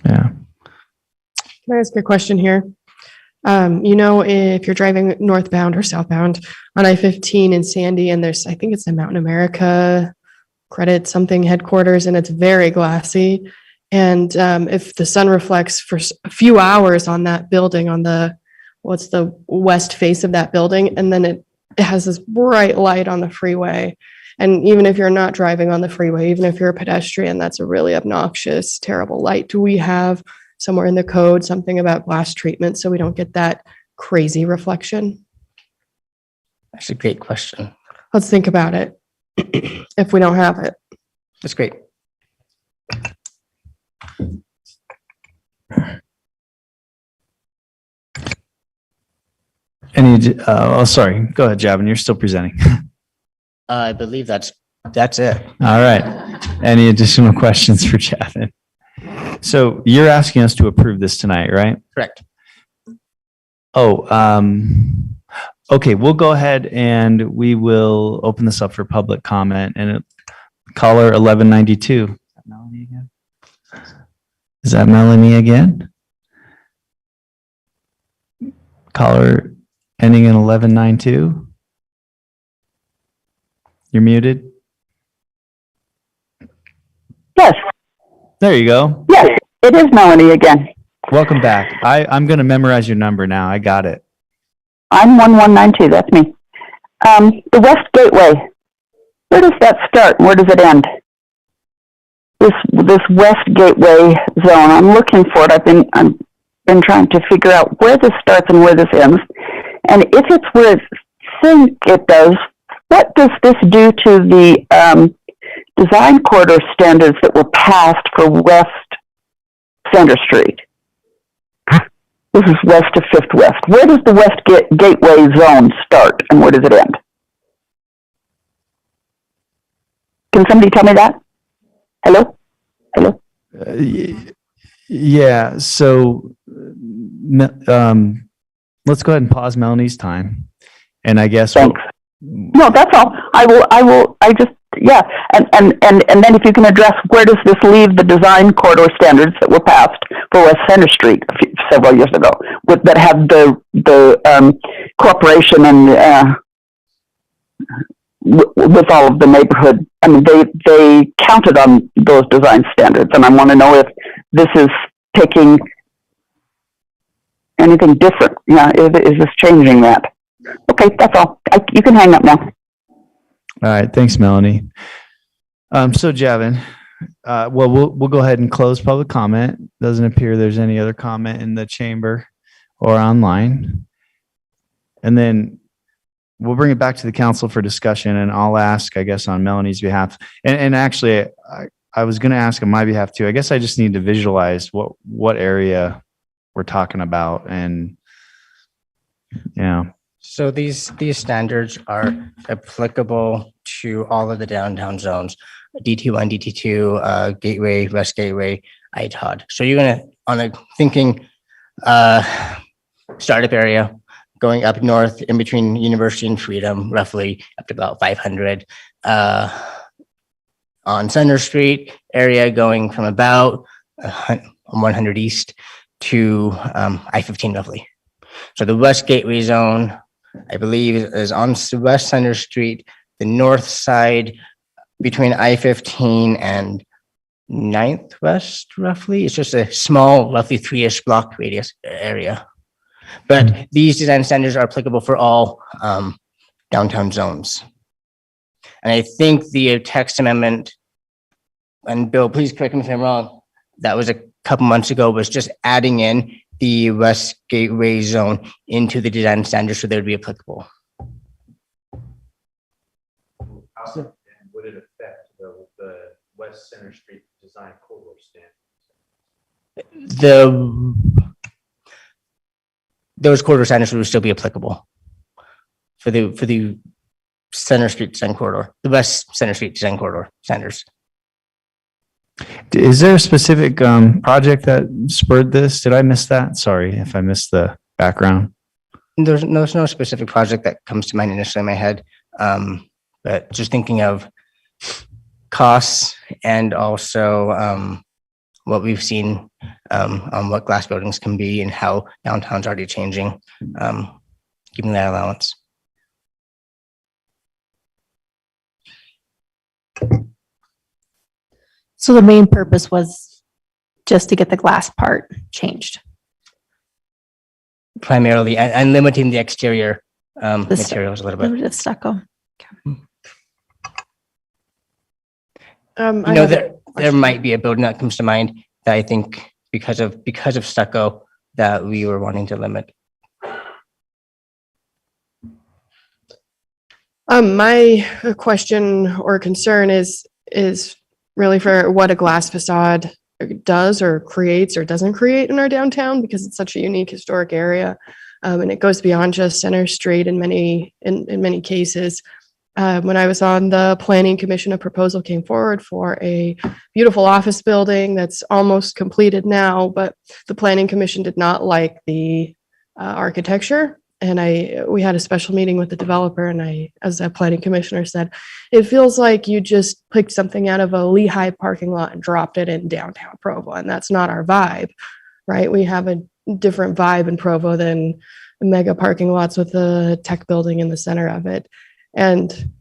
Yeah. Can I ask a question here? If you're driving northbound or southbound on I-15 in Sandy, and I think it's the Mountain America credit something headquarters, and it's very glassy. And if the sun reflects for a few hours on that building, on the west face of that building, and then it has this bright light on the freeway. And even if you're not driving on the freeway, even if you're a pedestrian, that's a really obnoxious, terrible light. Do we have somewhere in the code something about glass treatment so we don't get that crazy reflection? That's a great question. Let's think about it if we don't have it. That's great. Sorry. Go ahead, Javin. You're still presenting. I believe that's it. All right. Any additional questions for Javin? So you're asking us to approve this tonight, right? Correct. Okay. We'll go ahead and we will open this up for public comment. And caller 1192. Is that Melanie again? Caller ending in 1192. You're muted. Yes. There you go. Yes, it is Melanie again. Welcome back. I'm going to memorize your number now. I got it. I'm 1192. That's me. The West Gateway. Where does that start and where does it end? This West Gateway zone. I'm looking for it. I've been trying to figure out where this starts and where this ends. And if it's where I think it does, what does this do to the design corridor standards that were passed for West Center Street? This is west of 5th West. Where does the West Gateway zone start and where does it end? Can somebody tell me that? Hello? Hello? Yeah. So, let's go ahead and pause Melanie's time. And I guess. Thanks. No, that's all. Yeah. And then if you can address, where does this leave the design corridor standards that were passed for West Center Street several years ago that have the corporation and, with all of the neighborhood? I mean, they counted on those design standards, and I want to know if this is taking anything different. Yeah, is this changing that? Okay, that's all. You can hang up now. All right, thanks, Melanie. So Javin, we'll go ahead and close public comment. Doesn't appear there's any other comment in the chamber or online. And then we'll bring it back to the council for discussion, and I'll ask, I guess, on Melanie's behalf. And actually, I was going to ask on my behalf too. I guess I just need to visualize what area we're talking about, and yeah. So these standards are applicable to all of the downtown zones, DT1, DT2, Gateway, West Gateway, ITOD. So you're gonna, on a thinking startup area, going up north in between University and Freedom, roughly up to about 500. On Center Street area, going from about 100 East to I-15 roughly. So the West Gateway zone, I believe, is on West Center Street, the north side between I-15 and 9th West, roughly. It's just a small, roughly 3-ish block radius area. But these design standards are applicable for all downtown zones. And I think the text amendment, and Bill, please correct me if I'm wrong, that was a couple months ago, was just adding in the West Gateway zone into the design standards so they would be applicable. How would it affect the West Center Street design corridor standards? Those corridor standards would still be applicable for the Center Street design corridor, the West Center Street design corridor standards. Is there a specific project that spurred this? Did I miss that? Sorry if I missed the background. There's no specific project that comes to mind initially in my head, but just thinking of costs and also what we've seen on what glass buildings can be and how downtown's already changing, giving that allowance. So the main purpose was just to get the glass part changed. Primarily, and limiting the exterior materials a little bit. The stucco. There might be a building that comes to mind that I think because of stucco that we were wanting to limit. My question or concern is really for what a glass facade does or creates or doesn't create in our downtown, because it's such a unique historic area. And it goes beyond just Center Street in many cases. When I was on the Planning Commission, a proposal came forward for a beautiful office building that's almost completed now, but the Planning Commission did not like the architecture. And we had a special meeting with the developer, and I, as a planning commissioner, said, it feels like you just picked something out of a Lehigh parking lot and dropped it in downtown Provo, and that's not our vibe, right? We have a different vibe in Provo than mega parking lots with a tech building in the center of it. And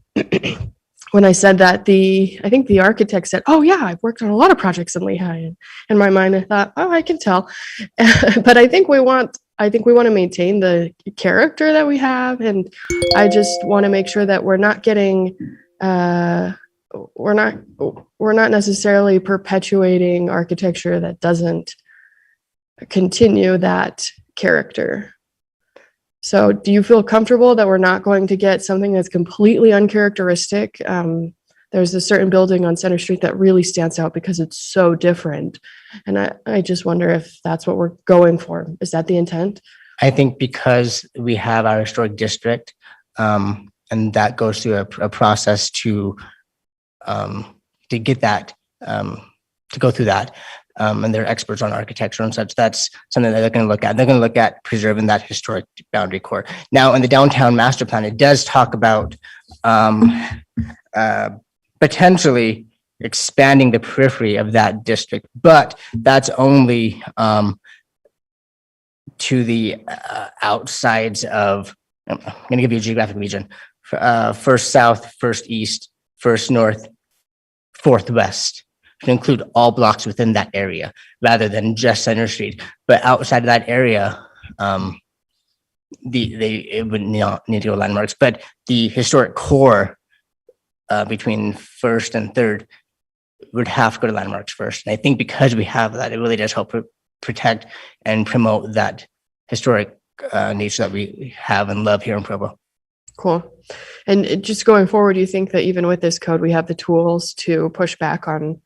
when I said that, I think the architect said, oh yeah, I've worked on a lot of projects in Lehigh. And in my mind, I thought, oh, I can tell. But I think we want to maintain the character that we have. And I just want to make sure that we're not getting, we're not necessarily perpetuating architecture that doesn't continue that character. So do you feel comfortable that we're not going to get something that's completely uncharacteristic? There's a certain building on Center Street that really stands out because it's so different. And I just wonder if that's what we're going for. Is that the intent? I think because we have our historic district, and that goes through a process to get that, to go through that. and they're experts on architecture and such. That's something that they're going to look at. They're going to look at preserving that historic boundary core. Now, in the downtown master plan, it does talk about potentially expanding the periphery of that district, but that's only to the outsides of, I'm going to give you a geographic region, first south, first east, first north, fourth west, to include all blocks within that area rather than just Center Street. But outside of that area, it would not need to go landmarks, but the historic core between first and third would have to go to landmarks first. And I think because we have that, it really does help protect and promote that historic nature that we have and love here in Provo. Cool. And just going forward, do you think that even with this code, we have the tools to push back on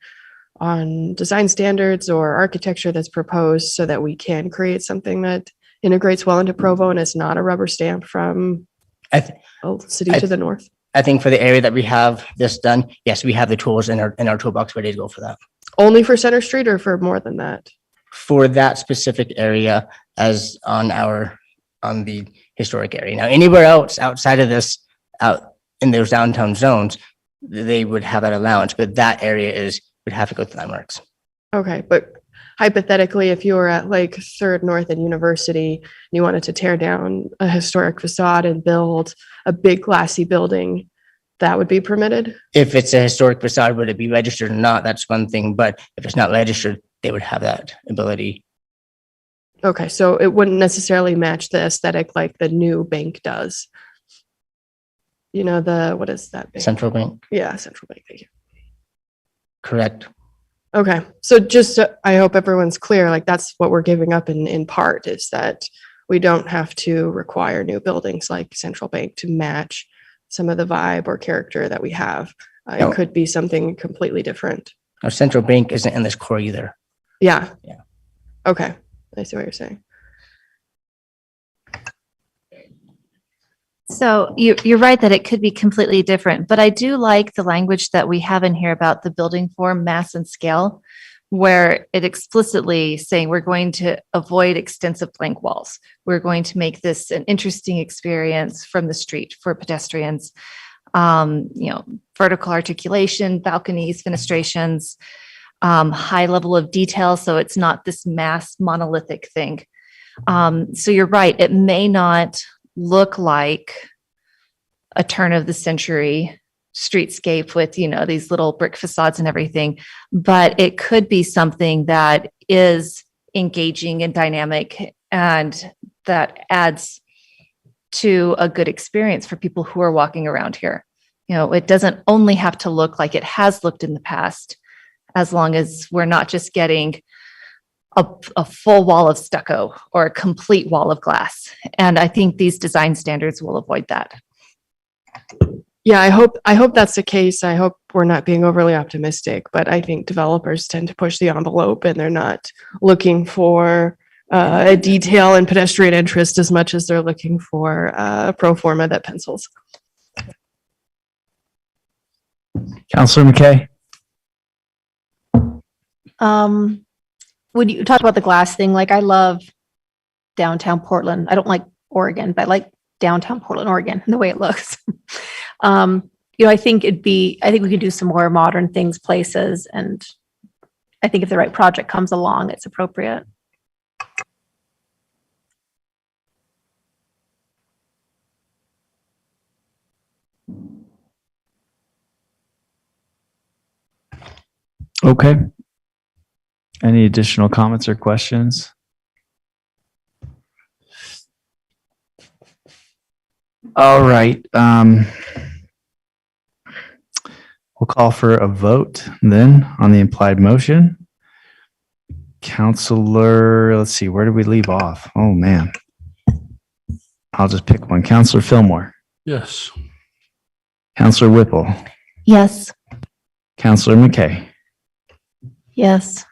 design standards or architecture that's proposed so that we can create something that integrates well into Provo and is not a rubber stamp from a city to the north? I think for the area that we have this done, yes, we have the tools in our toolbox ready to go for that. Only for Center Street or for more than that? For that specific area as on the historic area. Now, anywhere else outside of this, out in those downtown zones, they would have that allowance, but that area would have to go to landmarks. Okay, but hypothetically, if you were at like Third North and University, and you wanted to tear down a historic facade and build a big glassy building, that would be permitted? If it's a historic facade, would it be registered or not? That's one thing, but if it's not registered, they would have that ability. Okay, so it wouldn't necessarily match the aesthetic like the new bank does. You know, what is that bank? Central Bank. Yeah, Central Bank, thank you. Correct. Okay, so just I hope everyone's clear, like that's what we're giving up in part, is that we don't have to require new buildings like Central Bank to match some of the vibe or character that we have. No. It could be something completely different. Our Central Bank isn't in this core either. Yeah. Yeah. Okay, I see what you're saying. So you're right that it could be completely different, but I do like the language that we have in here about the building form, mass and scale, where it explicitly saying we're going to avoid extensive blank walls. We're going to make this an interesting experience from the street for pedestrians. Vertical articulation, balconies, fenestrations, high level of detail. So it's not this mass monolithic thing. So you're right. It may not look like a turn of the century streetscape with, these little brick facades and everything, but it could be something that is engaging and dynamic and that adds to a good experience for people who are walking around here. It doesn't only have to look like it has looked in the past, as long as we're not just getting a full wall of stucco or a complete wall of glass. And I think these design standards will avoid that. Yeah, I hope that's the case. I hope we're not being overly optimistic, but I think developers tend to push the envelope and they're not looking for a detail and pedestrian interest as much as they're looking for a pro forma that pencils. Councilor McKay. When you talk about the glass thing, like I love downtown Portland. I don't like Oregon, but I like downtown Portland, Oregon, and the way it looks. I think we could do some more modern things, places, and I think if the right project comes along, it's appropriate. Okay. Any additional comments or questions? All right. We'll call for a vote then on the implied motion. Counselor, let's see, where did we leave off? Oh, man. I'll just pick one. Counselor Fillmore. Yes. Counselor Whipple. Yes. Counselor McKay. Yes.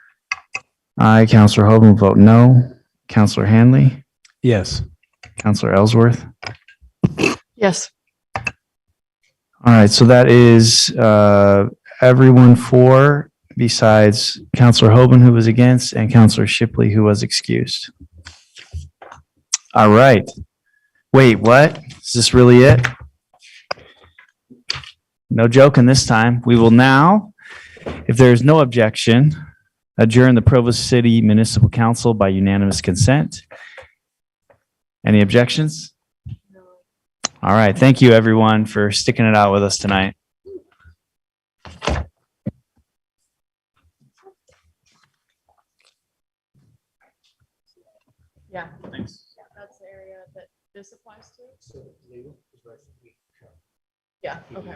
I, Counselor Hoban, vote no. Counselor Hanley. Yes. Counselor Ellsworth. Yes. All right, so that is everyone for besides Counselor Hoban, who was against, and Counselor Shipley, who was excused. All right. Wait, what? Is this really it? No joking this time. We will now, if there is no objection, adjourn the Provo City Municipal Council by unanimous consent. Any objections? All right. Thank you, everyone, for sticking it out with us tonight. Yeah. Thanks. That's the area that this applies to? Yeah, okay.